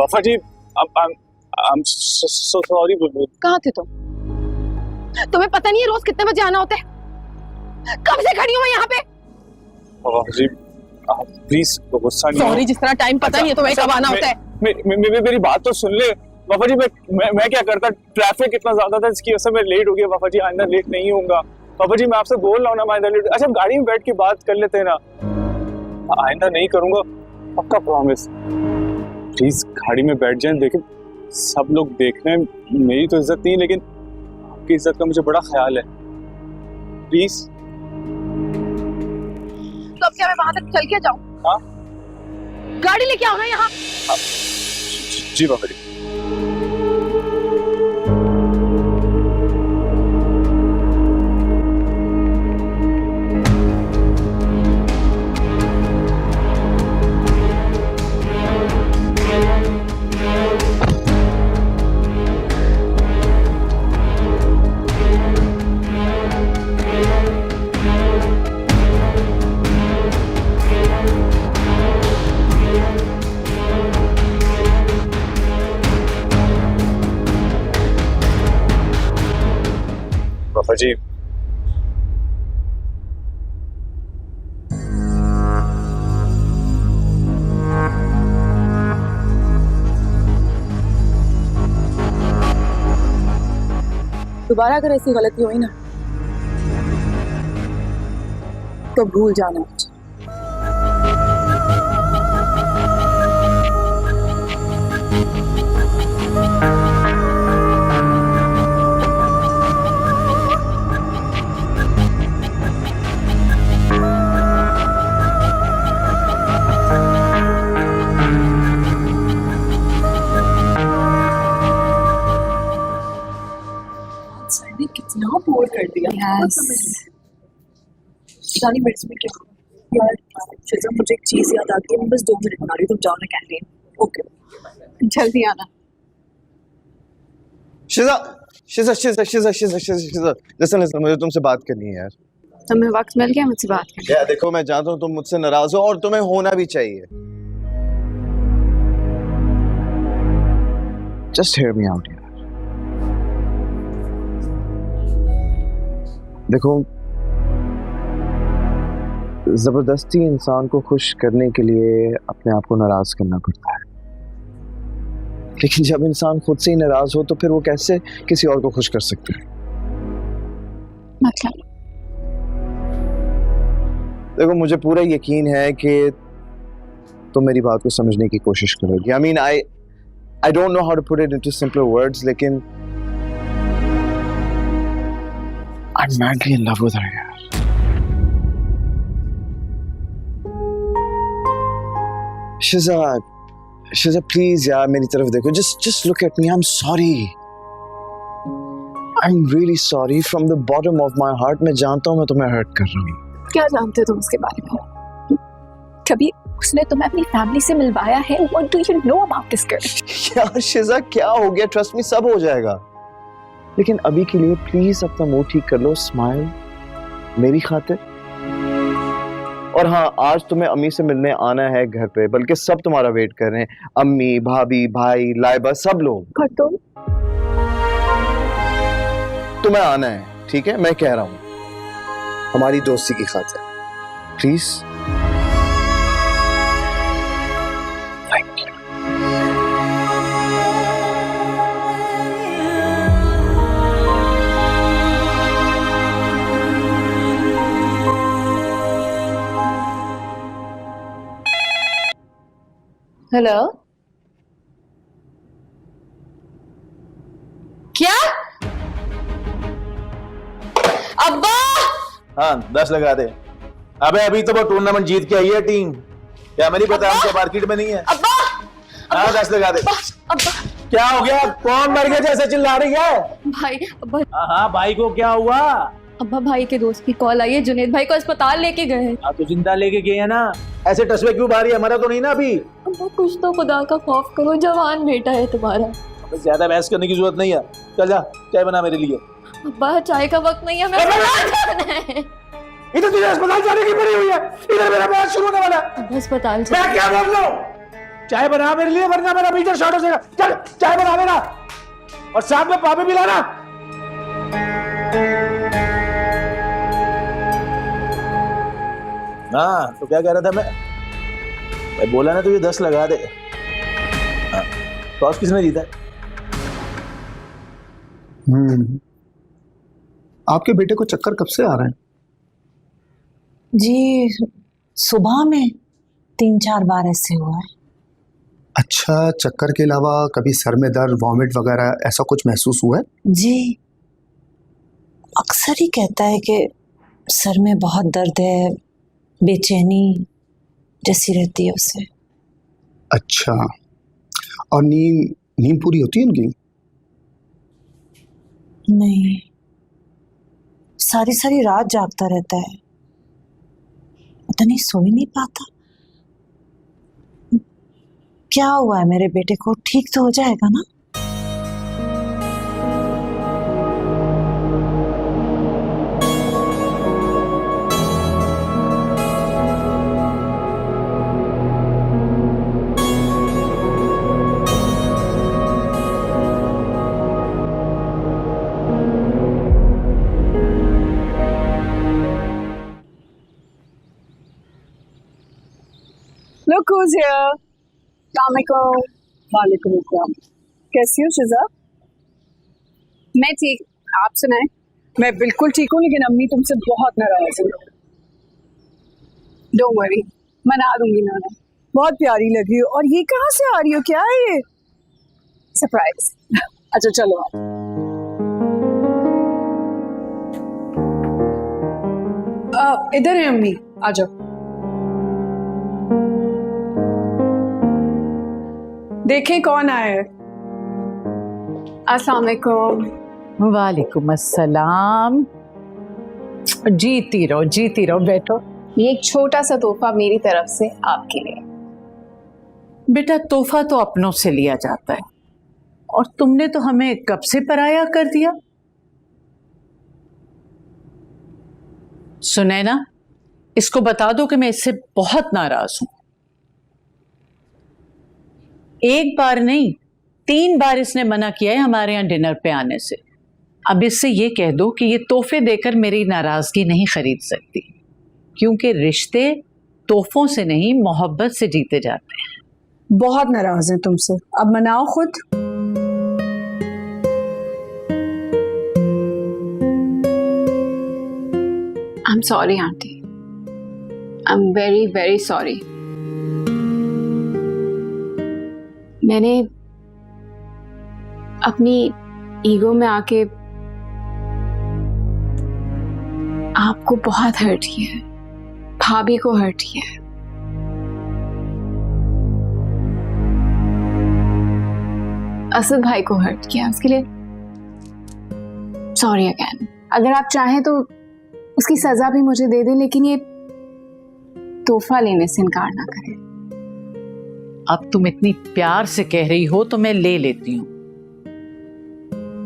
वफा जी I'm so sorry। कहाँ थे तुम? तुम्हें पता नहीं है रोज कितने बजे आना होता है? कब से खड़ी हूँ मैं यहाँ पे? वफा जी प्लीज गुस्सा नहीं। सॉरी, जिस तरह टाइम पता नहीं है तुम्हें कब आना होता है। मेरी बात तो सुन ले वफा जी। मैं क्या करता, ट्रैफिक इतना ज्यादा था इसकी वजह से मैं लेट हो गया। वफा जी आइंदा लेट नहीं होऊंगा। वफा जी मैं आपसे बोल रहा हूँ ना, मैं आइंदा लेट। अच्छा गाड़ी में बैठ के बात कर लेते हैं ना, आइंदा नहीं करूंगा पक्का, प्रॉमिस। प्लीज गाड़ी में बैठ जाएं। देखिए सब लोग देख रहे हैं, मेरी तो इज्जत नहीं लेकिन आपकी इज्जत का मुझे बड़ा ख्याल है। प्लीज। तो अब क्या मैं वहां तक चल के जाऊं? हाँ गाड़ी लेके आओ ना यहाँ। जी वफा जी। वफा जी दोबारा अगर ऐसी गलती हुई ना तो भूल जाना मुझे। कितना बोर कर दिया। जानी मिनट में क्या यार, शिजा मुझे एक चीज याद आ गई। मैं बस 2 मिनट बना रही हूँ, तुम जाओ ना कैंटीन। ओके जल्दी आना। शिजा शिजा शिजा शिजा शिजा शिजा शिजा लिसन लिसन, मुझे तुमसे बात करनी है यार। तुम्हें वक्त मिल गया मुझसे बात करने? यार देखो मैं जानता हूँ तुम मुझसे नाराज हो और तुम्हें होना भी चाहिए। जस्ट हियर मी आउट यार। देखो जबरदस्ती इंसान को खुश करने के लिए अपने आप को नाराज करना पड़ता है, लेकिन जब इंसान खुद से ही नाराज हो तो फिर वो कैसे किसी और को खुश कर सकते हैं? मतलब देखो मुझे पूरा यकीन है कि तुम मेरी बात को समझने की कोशिश करोगी। I mean I don't know how to put it into simpler words, लेकिन I'm madly in love with her यार। शिजा प्लीज यार मेरी तरफ देखो। just look at me। I'm sorry। I'm really sorry from the bottom of my heart। मैं जानता हूँ मैं तुम्हें हर्ट कर रहा हूँ। क्या जानते हो तुम उसके बारे में? कभी उसने तुम्हें अपनी फैमिली से मिलवाया है? What do you know about this girl? यार शिजा क्या हो गया? ट्रस्ट मी सब हो जाएगा, लेकिन अभी के लिए प्लीज अपना मूड ठीक कर लो। स्माइल मेरी खातिर। और हाँ आज तुम्हें अम्मी से मिलने आना है घर पे, बल्कि सब तुम्हारा वेट कर रहे हैं। अम्मी, भाभी, भाई, लाइबा, सब लोग। और तुम? तुम्हें आना है, ठीक है? मैं कह रहा हूँ हमारी दोस्ती की खातिर प्लीज। Thank you. हेलो, क्या? अब्बा! हाँ 10 लगा दे। अबे अभी तो वो टूर्नामेंट जीत के आई है टीम, क्या मेरी पता हमको मार्केट में नहीं है। अब्बा! हाँ 10 लगा दे। अब्बा! क्या हो गया? कौन मर गया जैसे चिल्ला रही है? भाई अब्बा। हाँ भाई को क्या हुआ? अब्बा भाई के दोस्त की कॉल आई है, जुनेद भाई को अस्पताल लेके गए हैं। आप तो जिंदा लेके गए हैं ना, ऐसे टसवे क्यों मारी है? मरा तो नहीं ना अभी? अब्बा कुछ तो खुदा का खौफ करो, जवान बेटा है तुम्हारा। ज्यादा बहस करने की जरूरत नहीं है, चल जा चाय बना मेरे लिए। अब्बा चाय का वक्त नहीं है, मैं जाना है। इधर तुझे अस्पताल जाने की पड़ी हुई है, इधर मेरा मैच शुरू होने वाला है। अस्पताल मैं क्या बोल रहा हूँ? चाय बना मेरे लिए, वरना मेरा मीटर शॉर्ट हो जाएगा। चल चाय बना देना और साथ में पापे भी लाना। हाँ तो क्या कह रहा था मैं बोला ना तुझे 10 लगा दे। हाँ, टॉस किसने जीता है? आपके बेटे को चक्कर कब से आ रहे हैं? जी सुबह में 3-4 बार ऐसे हुआ है। अच्छा, चक्कर के अलावा कभी सर में दर्द, वॉमिट वगैरह ऐसा कुछ महसूस हुआ है? जी अक्सर ही कहता है कि सर में बहुत दर्द है, बेचैनी जैसी रहती है उसे। अच्छा, और नींद पूरी होती है उनकी? नहीं, सारी सारी रात जागता रहता है, पता नहीं सो ही नहीं पाता। क्या हुआ है मेरे बेटे को? ठीक तो हो जाएगा ना? Look who's here. वालेकुम अस्सलाम। कैसी हो शिजा? मैं ठीक, आप सुनाएं? मैं बिल्कुल ठीक हूँ, लेकिन अम्मी तुमसे बहुत नाराज है। डोंट वरी, मना दूंगी मैं उन्हें। बहुत प्यारी लगी हो। और ये कहाँ से आ रही हो? क्या है ये? सरप्राइज। अच्छा चलो इधर है अम्मी, आ जाओ। देखें कौन आया है। अस्सलाम वालेकुम। वालेकुम अस्सलाम। जीती रहो बैठो। ये एक छोटा सा तोहफा मेरी तरफ से आपके लिए। बेटा तोहफा तो अपनों से लिया जाता है, और तुमने तो हमें कब से पराया कर दिया। सुनैना, इसको बता दो कि मैं इससे बहुत नाराज हूं। एक बार नहीं 3 बार इसने मना किया है हमारे यहाँ डिनर पे आने से। अब इससे ये कह दो कि ये तोहफे देकर मेरी नाराजगी नहीं खरीद सकती, क्योंकि रिश्ते तोहफों से नहीं मोहब्बत से जीते जाते हैं। बहुत नाराज है तुमसे, अब मनाओ खुद। I am sorry aunty, I am very very sorry. मैंने अपनी ईगो में आके आपको बहुत हर्ट किया है, भाभी को हर्ट किया है। असद भाई को हर्ट किया, उसके लिए सॉरी अगेन। अगर आप चाहें तो उसकी सजा भी मुझे दे दें, लेकिन ये तोहफा लेने से इनकार ना करें। अब तुम इतनी प्यार से कह रही हो तो मैं ले लेती हूं,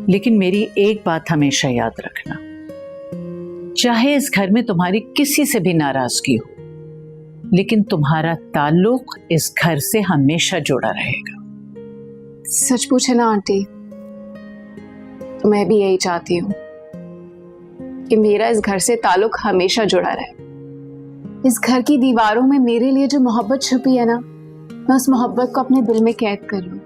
लेकिन मेरी एक बात हमेशा याद रखना, चाहे इस घर में तुम्हारी किसी से भी नाराजगी हो, लेकिन तुम्हारा ताल्लुक इस घर से हमेशा जुड़ा रहेगा। सच पूछे ना आंटी, तो मैं भी यही चाहती हूँ कि मेरा इस घर से ताल्लुक हमेशा जुड़ा रहे। इस घर की दीवारों में मेरे लिए जो मोहब्बत छुपी है ना, मैं उस मोहब्बत को अपने दिल में कैद कर लूं।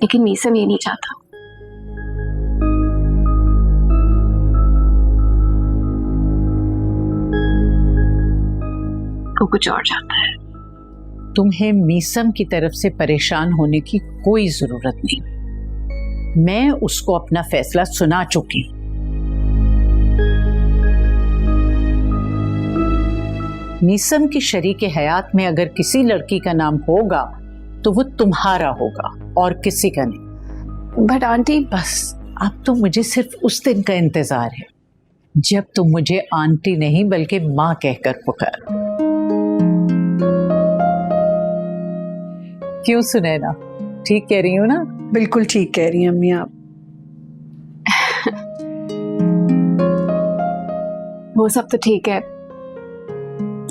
लेकिन मीसम ये नहीं चाहता। वो कुछ और चाहता है। तुम्हें मीसम की तरफ से परेशान होने की कोई जरूरत नहीं, मैं उसको अपना फैसला सुना चुकी हूं। मीसम की शरीके हयात में अगर किसी लड़की का नाम होगा तो वो तुम्हारा होगा और किसी का नहीं। बट आंटी, बस अब तो मुझे सिर्फ उस दिन का इंतजार है जब तुम मुझे आंटी नहीं बल्कि माँ कहकर पुकार। क्यों सुनैना, ठीक कह रही हूँ ना? बिल्कुल ठीक कह रही हैं अम्मी आप। वो सब तो ठीक है,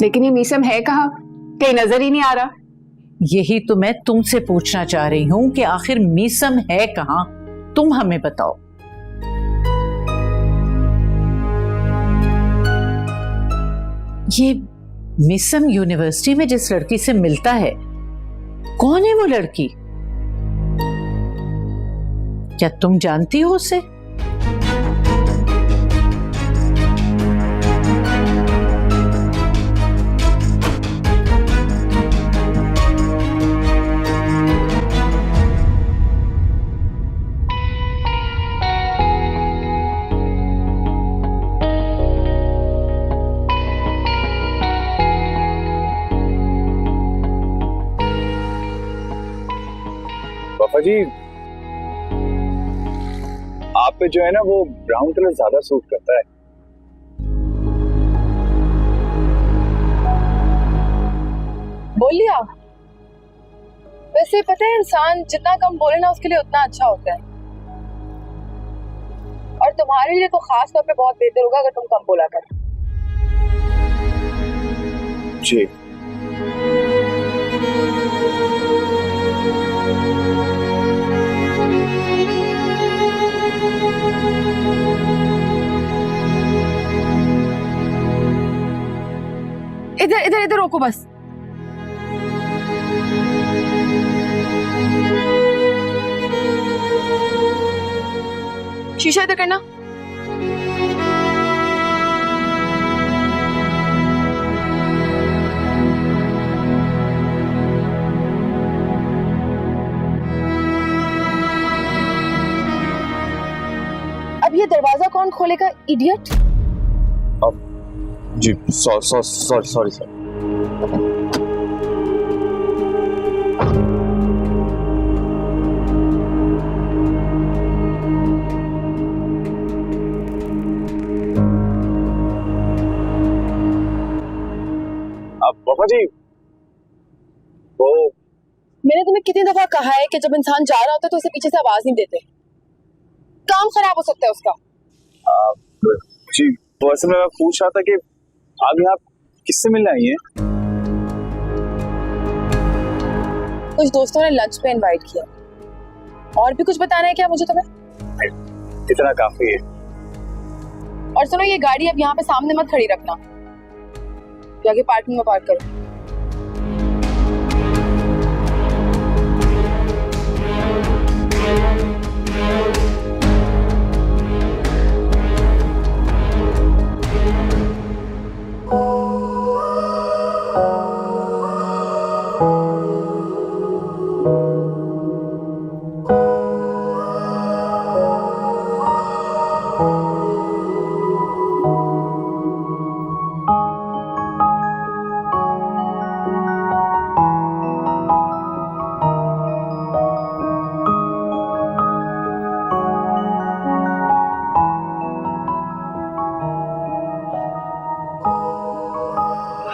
लेकिन ये मीसम है कहाँ? कहीं नजर ही नहीं आ रहा। यही तो मैं तुमसे पूछना चाह रही हूँ कि आखिर मीसम है कहाँ, तुम हमें बताओ। ये मीसम यूनिवर्सिटी में जिस लड़की से मिलता है, कौन है वो लड़की? क्या तुम जानती हो उसे? पापा जी, आप पे जो है ना वो ब्राउन कलर ज्यादा सूट करता है। बोल लिया। वैसे पता है, इंसान जितना कम बोले ना उसके लिए उतना अच्छा होता है। और तुम्हारे लिए तो खास तौर पे बहुत बेहतर होगा अगर तुम कम बोला कर। जी। इधर इधर इधर रोको बस। शीशा इधर करना। अब ये दरवाजा कौन खोलेगा, इडियट? जी सॉरी सर। पापा जी, वो मैंने तुम्हें कितनी दफा कहा है कि जब इंसान जा रहा होता है तो उसे पीछे से आवाज नहीं देते, काम खराब हो सकता है उसका। जी वैसे मैं पूछ रहा था कि अभी आप किससे मिलने आई हैं? कुछ दोस्तों ने लंच पे इनवाइट किया। और भी कुछ बताना है क्या मुझे तुम्हें? इतना काफी है। और सुनो, ये गाड़ी अब यहाँ पे सामने मत खड़ी रखना, जाके पार्किंग में पार्क करो।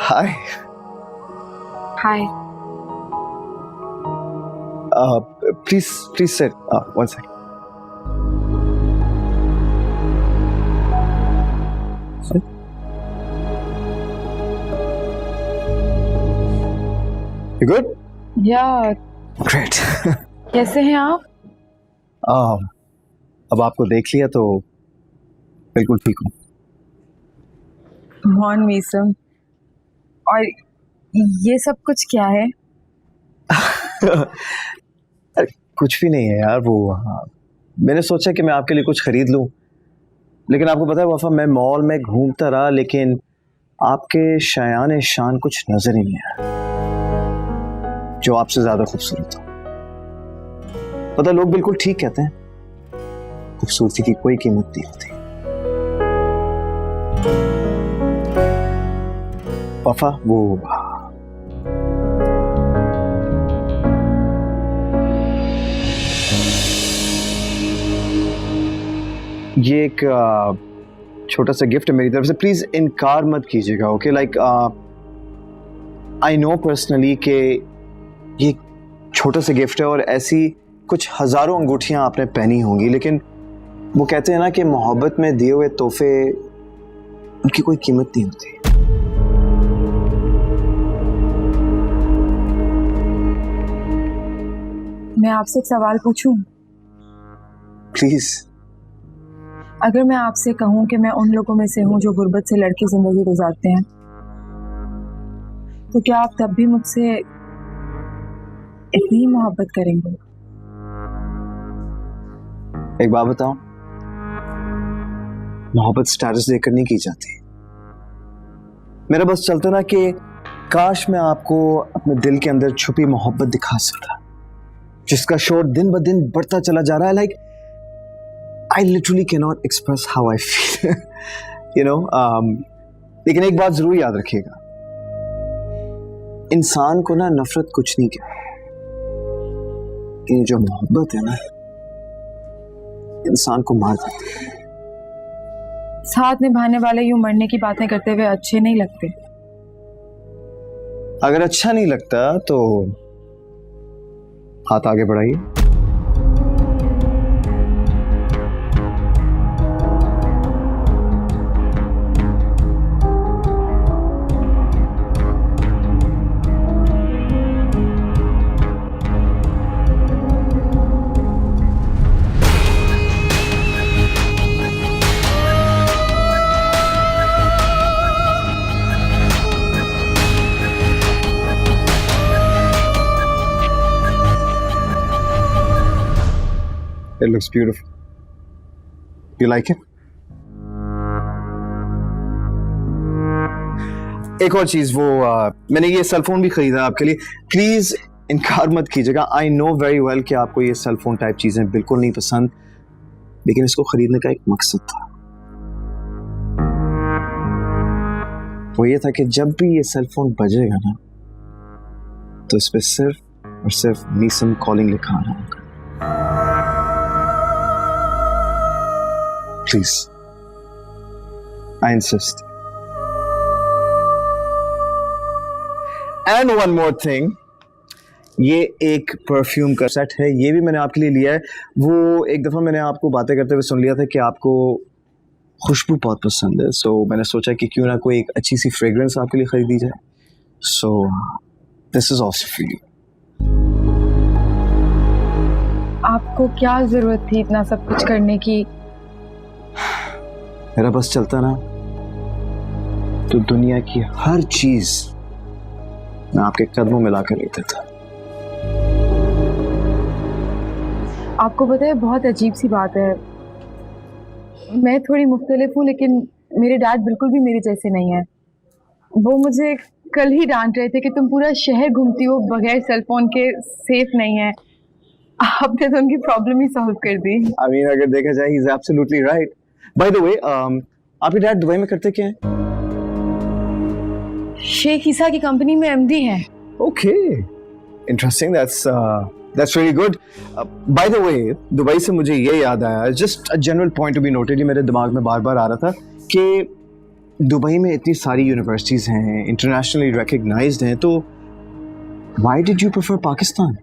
Hi. Hi. Please sit. One second. Sorry? You good? Yeah. Great. कैसे हैं आप? अब आपको देख लिया तो बिल्कुल ठीक हूँ। मोहन मीसम, और ये सब कुछ क्या है? कुछ भी नहीं है यार, वो मैंने सोचा कि मैं आपके लिए कुछ खरीद लूं, लेकिन आपको पता है वफा, मैं मॉल में घूमता रहा लेकिन आपके शायान शान कुछ नजर ही नहीं आया जो आपसे ज्यादा खूबसूरत हो। पता, लोग बिल्कुल ठीक कहते हैं, खूबसूरती की कोई कीमत नहीं होती। वफा, वो ये एक छोटा सा गिफ्ट है मेरी तरफ से, प्लीज इनकार मत कीजिएगा। Okay, like I know personally कि ये छोटा सा गिफ्ट है और ऐसी कुछ हजारों अंगूठियां आपने पहनी होंगी, लेकिन वो कहते हैं ना कि मोहब्बत में दिए हुए तोहफे उनकी कोई कीमत नहीं होती। मैं आपसे एक सवाल पूछूं? प्लीज। अगर मैं आपसे कहूं कि मैं उन लोगों में से हूं जो गुर्बत से लड़की जिंदगी गुजारते हैं, तो क्या आप तब भी मुझसे इतनी ही मोहब्बत करेंगे? एक बात बताओ, मोहब्बत स्टेटस देकर नहीं की जाती। मेरा बस चलता ना कि काश मैं आपको अपने दिल के अंदर छुपी मोहब्बत दिखा सकता, जिसका शोर दिन ब दिन बढ़ता चला जा रहा है। Like I literally can not express how I feel, you know. लेकिन एक बात जरूर याद रखिएगा, इंसान को ना नफरत कुछ नहीं कहती, ये जो मोहब्बत है ना, इंसान को मार देती है। साथ निभाने वाले यूं मरने की बातें करते हुए अच्छे नहीं लगते। अगर अच्छा नहीं लगता तो हाथ आगे बढ़ाइए। It looks beautiful. You like it? एक और चीज, वो मैंने ये सेल फोन भी खरीदा आपके लिए। प्लीज इनकार मत कीजिएगा। आई नो वेरी वेल कि आपको ये सेल फोन टाइप चीजें बिल्कुल नहीं पसंद, लेकिन इसको खरीदने का एक मकसद था। वो ये था कि जब भी ये सेल फोन बजेगा ना, तो इस पे सिर्फ और सिर्फ मीसम कॉलिंग लिखा आना होगा। Please, I insist. And one more thing, ये एक परफ्यूम का सेट है, ये भी मैंने आपके लिए लिया है। वो एक दफ़ा मैंने आपको बातें करते हुए सुन लिया था कि आपको खुशबू बहुत पसंद है, सो मैंने सोचा कि क्यों ना कोई एक अच्छी सी फ्रेग्रेंस आपके लिए खरीदी जाए। So this is also for you. आपको क्या जरूरत थी इतना सब कुछ करने की? मेरा बस चलता ना तो दुनिया की हर चीज मैं आपके कदमों में लाकर लेता था। आपको पता है, बहुत अजीब सी बात है, मैं थोड़ी मुख्तलिफ हूँ, लेकिन मेरे डैड बिल्कुल भी मेरे जैसे नहीं है। वो मुझे कल ही डांट रहे थे कि तुम पूरा शहर घूमती हो बगैर सेल फोन के, सेफ नहीं है। आपने तो उनकी प्रॉब्लम ही सॉल्व कर दी। I mean, अगर देखा जाए, he is absolutely right. By the way, आपके डैड दुबई में करते क्या हैं? शेख ईसा की कंपनी में एमडी हैं। Okay, interesting. That's really good. By the way, Dubai से मुझे ये याद आया, just a general point to be noted, ये मेरे दिमाग में बार-बार आ रहा था कि दुबई में इतनी सारी यूनिवर्सिटीज हैं, इंटरनेशनली रिकॉग्नाइज्ड हैं, तो why did you prefer Pakistan?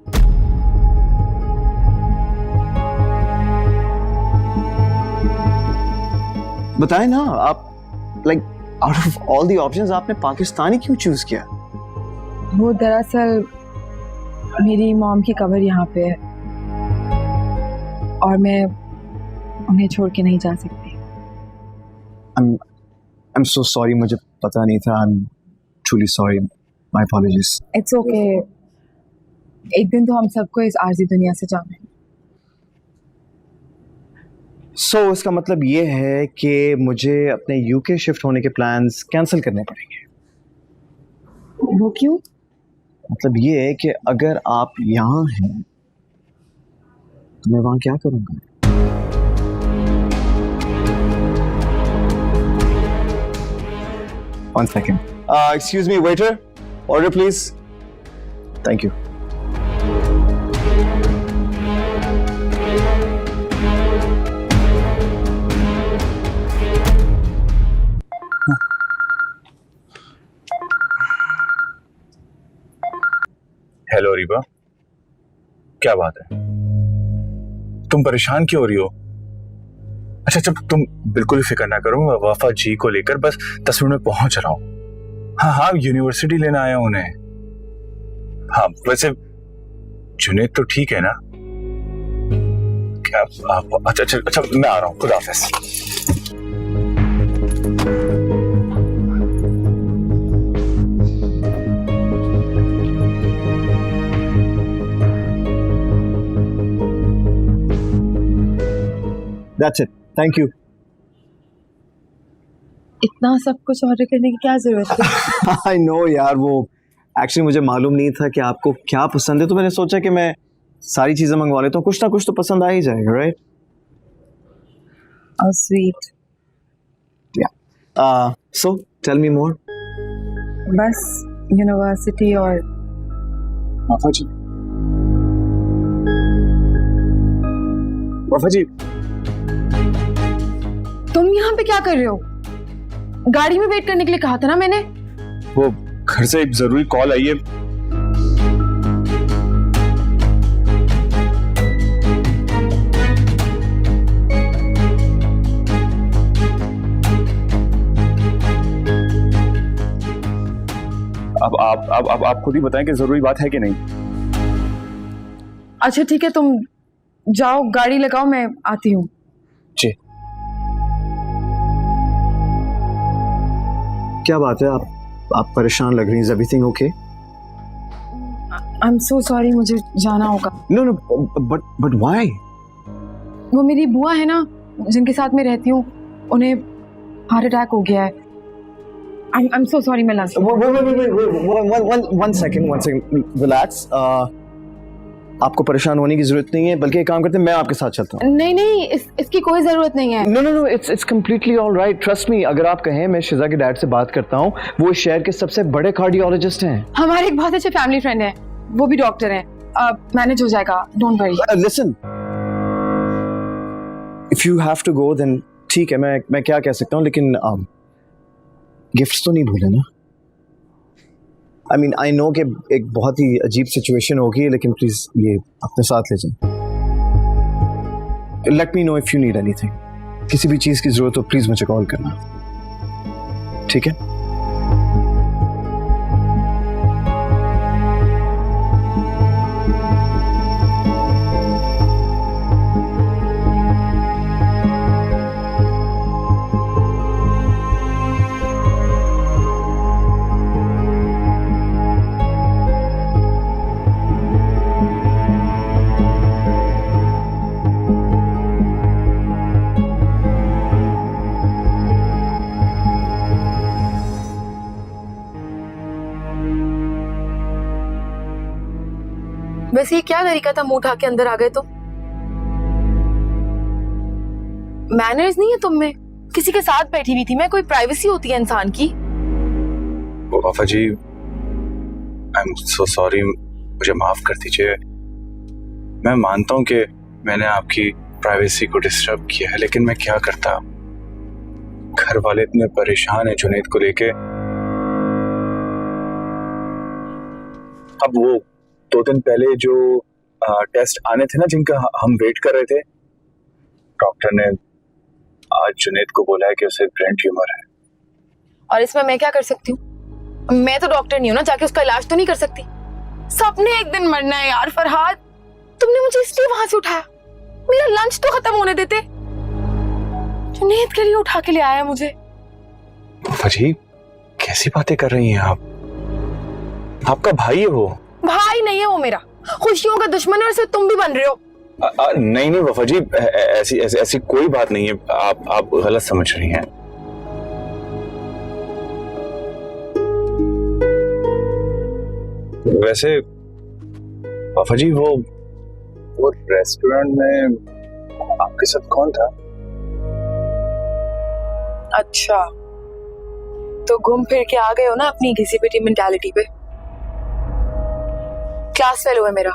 बताएं ना आप, like out of all the options आपने पाकिस्तान ही क्यों चूज किया? वो दरअसल मेरी मॉम की कब्र यहाँ पे है और मैं उन्हें छोड़ के नहीं जा सकती। I'm so sorry, मुझे पता नहीं था। I'm truly sorry. My apologies. It's okay. एक दिन तो हम सबको इस आर्जी दुनिया से जाना है। So, इसका मतलब ये है कि मुझे अपने यूके शिफ्ट होने के प्लान्स कैंसिल करने पड़ेंगे। वो क्यों? मतलब ये है कि अगर आप यहाँ हैं तो मैं वहाँ क्या करूँगा? One second. Excuse me, waiter. Order, please. Thank you. Hello Reeba, क्या बात है? तुम परेशान क्यों हो रही हो? अच्छा अच्छा, तुम बिल्कुल भी फिक्र ना करो, मैं वफा जी को लेकर बस 10 मिनट में पहुंच रहा हूँ। हाँ हाँ, यूनिवर्सिटी लेना आया उन्हें। हाँ, वैसे जुनेद तो ठीक है ना? अच्छा मैं आ रहा हूँ, खुदा हाफिज। That's it. Thank you. इतना सब कुछ ऑर्डर करने की क्या जरूरत है? I know यार, वो एक्चुअली मुझे मालूम नहीं था कि आपको क्या पसंद है, तो मैंने सोचा कि मैं सारी चीजें मंगवा लेता हूँ, कुछ ना कुछ तो पसंद आ ही जाएगा, right? Oh, sweet. Yeah. So tell me more. बस यूनिवर्सिटी और वफा जी, वफा जी, तुम यहाँ पे क्या कर रहे हो? गाड़ी में वेट करने के लिए कहा था ना मैंने। वो घर से एक जरूरी कॉल आई है। अब आप खुद ही बताएं कि जरूरी बात है कि नहीं। अच्छा ठीक है, तुम जाओ, गाड़ी लगाओ, मैं आती हूँ। जी। क्या बात है, आप परेशान लग रही हैं? Is everything okay? I'm so sorry, मुझे जाना होगा। No, but why? वो मेरी बुआ है ना, जिनके साथ मैं रहती हूँ, उन्हें हार्ट अटैक हो गया है। I'm so sorry, मैं Wait, one second, relax. आपको परेशान होने की जरूरत नहीं है, बल्कि एक काम करते हैं, मैं आपके साथ चलता हूँ। नहीं, इसकी कोई जरूरत नहीं है। No, it's completely all right. Trust me, अगर आप कहें, मैं शिजा के डैड से बात करता हूँ, वो इस शहर के सबसे बड़े कार्डियोलॉजिस्ट हैं। हमारे एक बहुत अच्छे फैमिली फ्रेंड हैं, वो भी डॉक्टर हैं। मैनेज हो जाएगा, don't worry. Listen, if you have to go, then ठीक है, मैं क्या कह सकता हूँ, लेकिन गिफ्ट्स तो नहीं भूले ना। I mean, I know कि एक बहुत ही अजीब सिचुएशन होगी, लेकिन प्लीज ये अपने साथ ले जाएं। Let me know if you need anything. किसी भी चीज की जरूरत हो, प्लीज मुझे कॉल करना, ठीक है? वैसे ये क्या तरीका था, मुंह उठा के अंदर आ गए तो? मैनर्स नहीं है तुम में। किसी के साथ बैठी हुई थी मैं, कोई प्राइवेसी होती है इंसान की। वफा जी, आई एम सो सॉरी, मुझे माफ कर दीजिए। मैं मानता हूँ कि मैंने आपकी प्राइवेसी को डिस्टर्ब किया है, लेकिन मैं क्या करता। घर वाले इतने परेशान हैं जुनैद को लेके। अब वो 2 दिन पहले जो टेस्ट आने थे ना, जिनका हम वेट कर रहे थे, डॉक्टर ने आज जुनैद को बोला है कि उसे ब्रेन ट्यूमर है। और इसमें मैं क्या कर सकती हूँ? मैं तो डॉक्टर नहीं हूँ ना, जाके उसका इलाज तो नहीं कर सकती। सबने एक दिन मरना है यार। फरहाद, तुमने मुझे इसलिए वहां से उठाया, मेरा लंच तो खत्म होने देते। जुनैद के लिए उठा के ले आया मुझे। जी, कैसी बातें कर रही हैं आप? आपका भाई है वो। भाई नहीं है वो, मेरा खुशियों का दुश्मन है, और सिर्फ तुम भी बन रहे हो। नहीं वफा जी, ऐसी कोई बात नहीं है। आप गलत समझ रही हैं। वैसे वफा जी, वो रेस्टोरेंट में आपके साथ कौन था? अच्छा, तो घूम फिर के आ गए हो ना अपनी घिसी पिटी मेंटालिटी पे। क्लास फेलो है मेरा,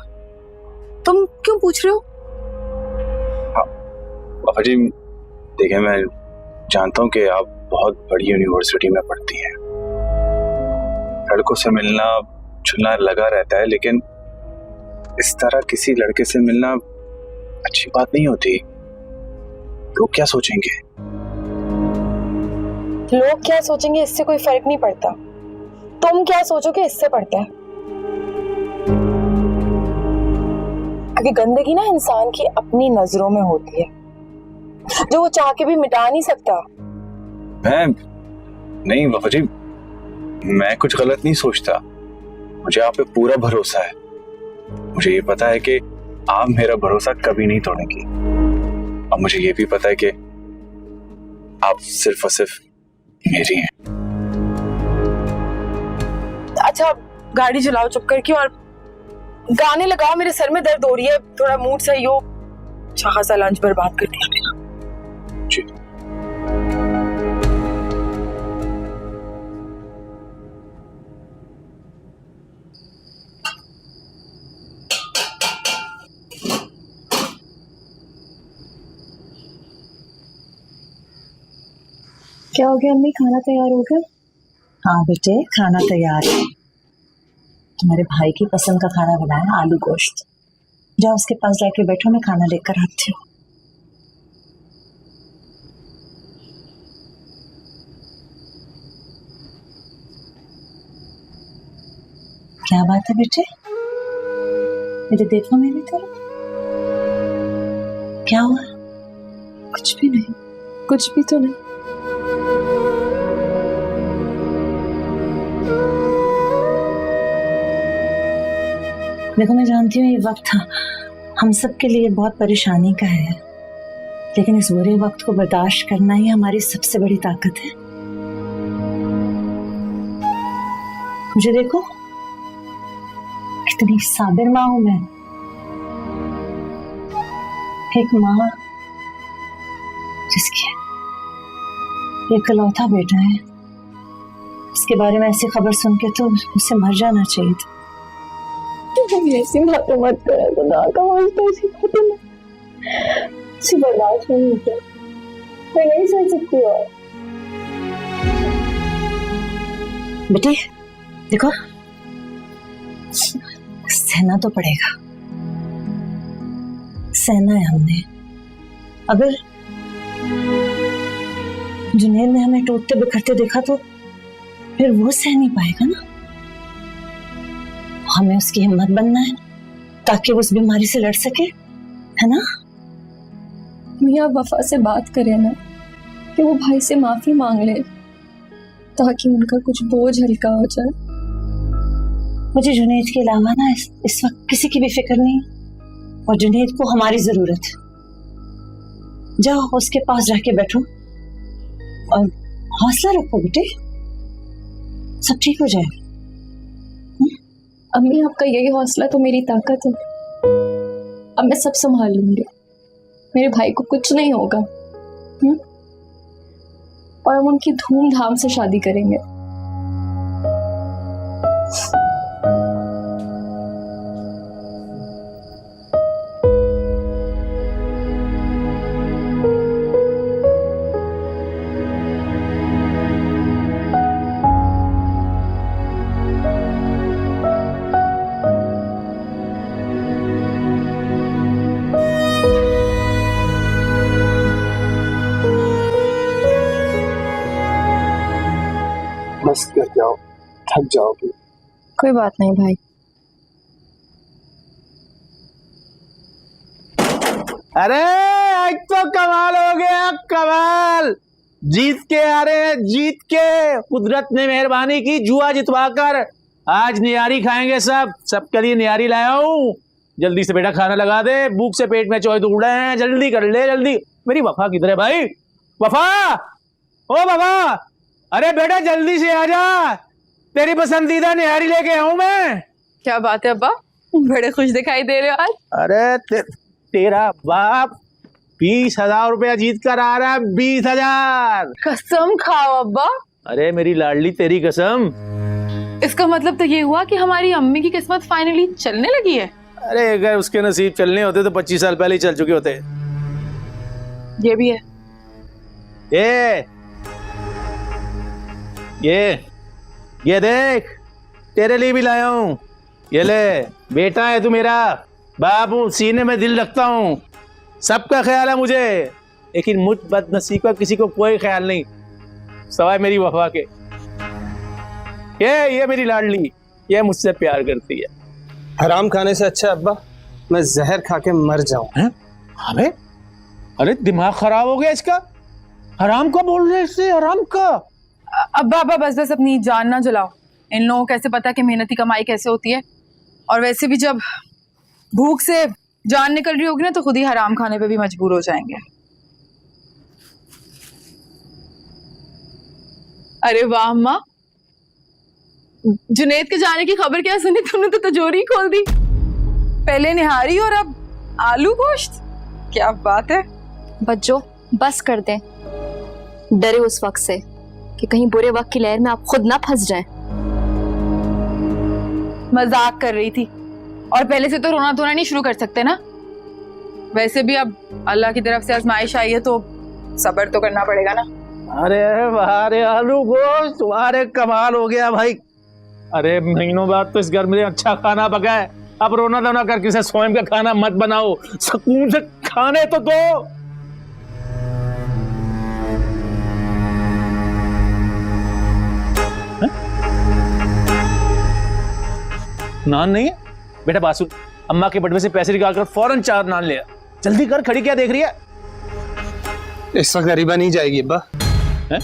तुम क्यों पूछ रहे हो? वफा जी देखिए, मैं जानता हूँ कि आप बहुत बड़ी यूनिवर्सिटी में पढ़ती हैं, लड़कों से मिलना जुलना लगा रहता है, लेकिन इस तरह किसी लड़के से मिलना अच्छी बात नहीं होती। लोग क्या सोचेंगे? लोग क्या सोचेंगे इससे कोई फर्क नहीं पड़ता। तुम क्या सोचोगे इससे पड़ता है। क्योंकि गंदगी ना इंसान की अपनी नजरों में होती है, जो वो चाह के भी मिटा नहीं सकता। मैं नहीं वफा जी, मैं कुछ गलत नहीं सोचता। मुझे आप पे पूरा भरोसा है। मुझे ये पता है कि आप मेरा भरोसा कभी नहीं तोड़ेंगी। अब मुझे ये भी पता है कि आप सिर्फ और सिर्फ मेरी हैं। अच्छा गाड़ी चलाओ चुप करके और गाने लगाओ, मेरे सर में दर्द हो रही है, थोड़ा मूड सही हो। अच्छा खासा लंच बर्बाद कर दिया मेरा। जी क्या हो गया अम्मी, खाना तैयार हो गया? हाँ बेटे, खाना तैयार है। तुम्हारे भाई की पसंद का खाना बनाया, आलू गोश्त। जाओ उसके पास जाके बैठो, मैं खाना लेकर आती हूँ। क्या बात है बेटे, मेरे देखो मेरी तरफ। क्या हुआ? कुछ भी नहीं, कुछ भी तो नहीं। देखो मैं जानती हूँ ये वक्त हम सब के लिए बहुत परेशानी का है, लेकिन इस बुरे वक्त को बर्दाश्त करना ही हमारी सबसे बड़ी ताकत है। मुझे देखो, कितनी साबिर माँ हूं मैं। एक माँ जिसकी इकलौता बेटा है, इसके बारे में ऐसी खबर सुन के तो उससे मर जाना चाहिए था। ऐसी बातें मत करो, खुदा का वास्ता, ऐसी बातें ऐसी बर्दाश्त नहीं होता, मैं नहीं सह सकती। और बेटे देखो, सहना तो पड़ेगा, सहना है हमने। अगर जुनैद ने हमें टूटते बिखरते देखा तो फिर वो सह नहीं पाएगा ना। हमें उसकी हिम्मत बनना है ताकि वो उस बीमारी से लड़ सके, है ना? मियाँ वफा से बात करें ना कि वो भाई से माफी मांग ले ताकि उनका कुछ बोझ हल्का हो जाए। मुझे जुनैद के अलावा ना इस वक्त किसी की भी फिक्र नहीं, और जुनैद को हमारी जरूरत है। जाओ उसके पास जाके बैठो और हौसला रखो बेटे, सब ठीक हो जाएगा। अम्मी आपका यही हौसला तो मेरी ताकत है। अब मैं सब संभाल लूंगी, मेरे भाई को कुछ नहीं होगा। और हम उनकी धूमधाम से शादी करेंगे। बस कर जाओ, थक जाओगी। कोई बात नहीं भाई। अरे आज तो कमाल हो गया, कमाल। जीत के आ रहे हैं, जीत के। कुदरत ने मेहरबानी की, जुआ जितवाकर आज नियारी खाएंगे। सबके लिए नियारी लाया हूँ। जल्दी से बेटा खाना लगा दे, भूख से पेट में चौय दौड़ रहे हैं। जल्दी कर ले, जल्दी। मेरी वफा किधर है भाई? वफा, ओ वफा, अरे बेटा जल्दी से आजा, तेरी पसंदीदा निहारी लेके आऊं मैं। क्या बात है अब्बा, बड़े खुश दिखाई दे रहे हो आज। अरे तेरा बाप 20,000 रुपया जीत कर आ रहा है। 20,000। कसम खाओ अब्बा। अरे मेरी लाडली, तेरी कसम। इसका मतलब तो ये हुआ कि हमारी अम्मी की किस्मत फाइनली चलने लगी है। अरे अगर उसके नसीब चलने होते तो 25 साल पहले ही चल चुके होते। ये भी है। ये देख, तेरे लिए भी लाया हूँ। ये ले, बेटा है तू मेरा, बाप हूँ, सीने में दिल रखता हूँ, सबका ख्याल है मुझे, लेकिन मुझ बदनसीब का किसी को कोई ख्याल नहीं सवाए मेरी वफा के। ये मेरी लाडली, ये मुझसे प्यार करती है। हराम खाने से अच्छा अब्बा मैं जहर खा के मर जाऊं। हैं? अबे अरे दिमाग खराब हो गया इसका। हराम का बोल रहे इससे, हराम का। अब बाबा बस बस अपनी जान ना जलाओ। इन लोगों को कैसे पता कि मेहनती कमाई कैसे होती है। और वैसे भी जब भूख से जान निकल रही होगी ना तो खुद ही हराम खाने पे भी मजबूर हो जाएंगे। अरे वाह अम्मा, जुनैद के जाने की खबर क्या सुनी तुमने? तो तिजोरी खोल दी। पहले निहारी और अब आलू गोश्त। क्या बात है। बच्चों बस कर दें, डरे उस वक्त से कि कहीं बुरे वक्त की लहर में आप खुद ना फंस जाएं। मजाक कर रही थी, और पहले से तो रोना धोना नहीं शुरू कर सकते ना। वैसे भी अब अल्लाह की तरफ से आजमाइश आई है तो सब्र तो करना पड़ेगा ना। अरे वाह आलू गोश्त, तुम्हारे कमाल हो गया भाई। अरे महीनों बाद तो इस घर में अच्छा खाना पका है। अब रोना धोना करके इसे स्वयं का खाना मत बनाओ, सुकून से खाने तो दो। नान नहीं है बेटा? बासु अम्मा के बटवे से पैसे निकालकर फौरन 4 नान ले आ। जल्दी कर, खड़ी क्या देख रही है? इस वक्त गरीबा नहीं जाएगी अब्बा। हैं?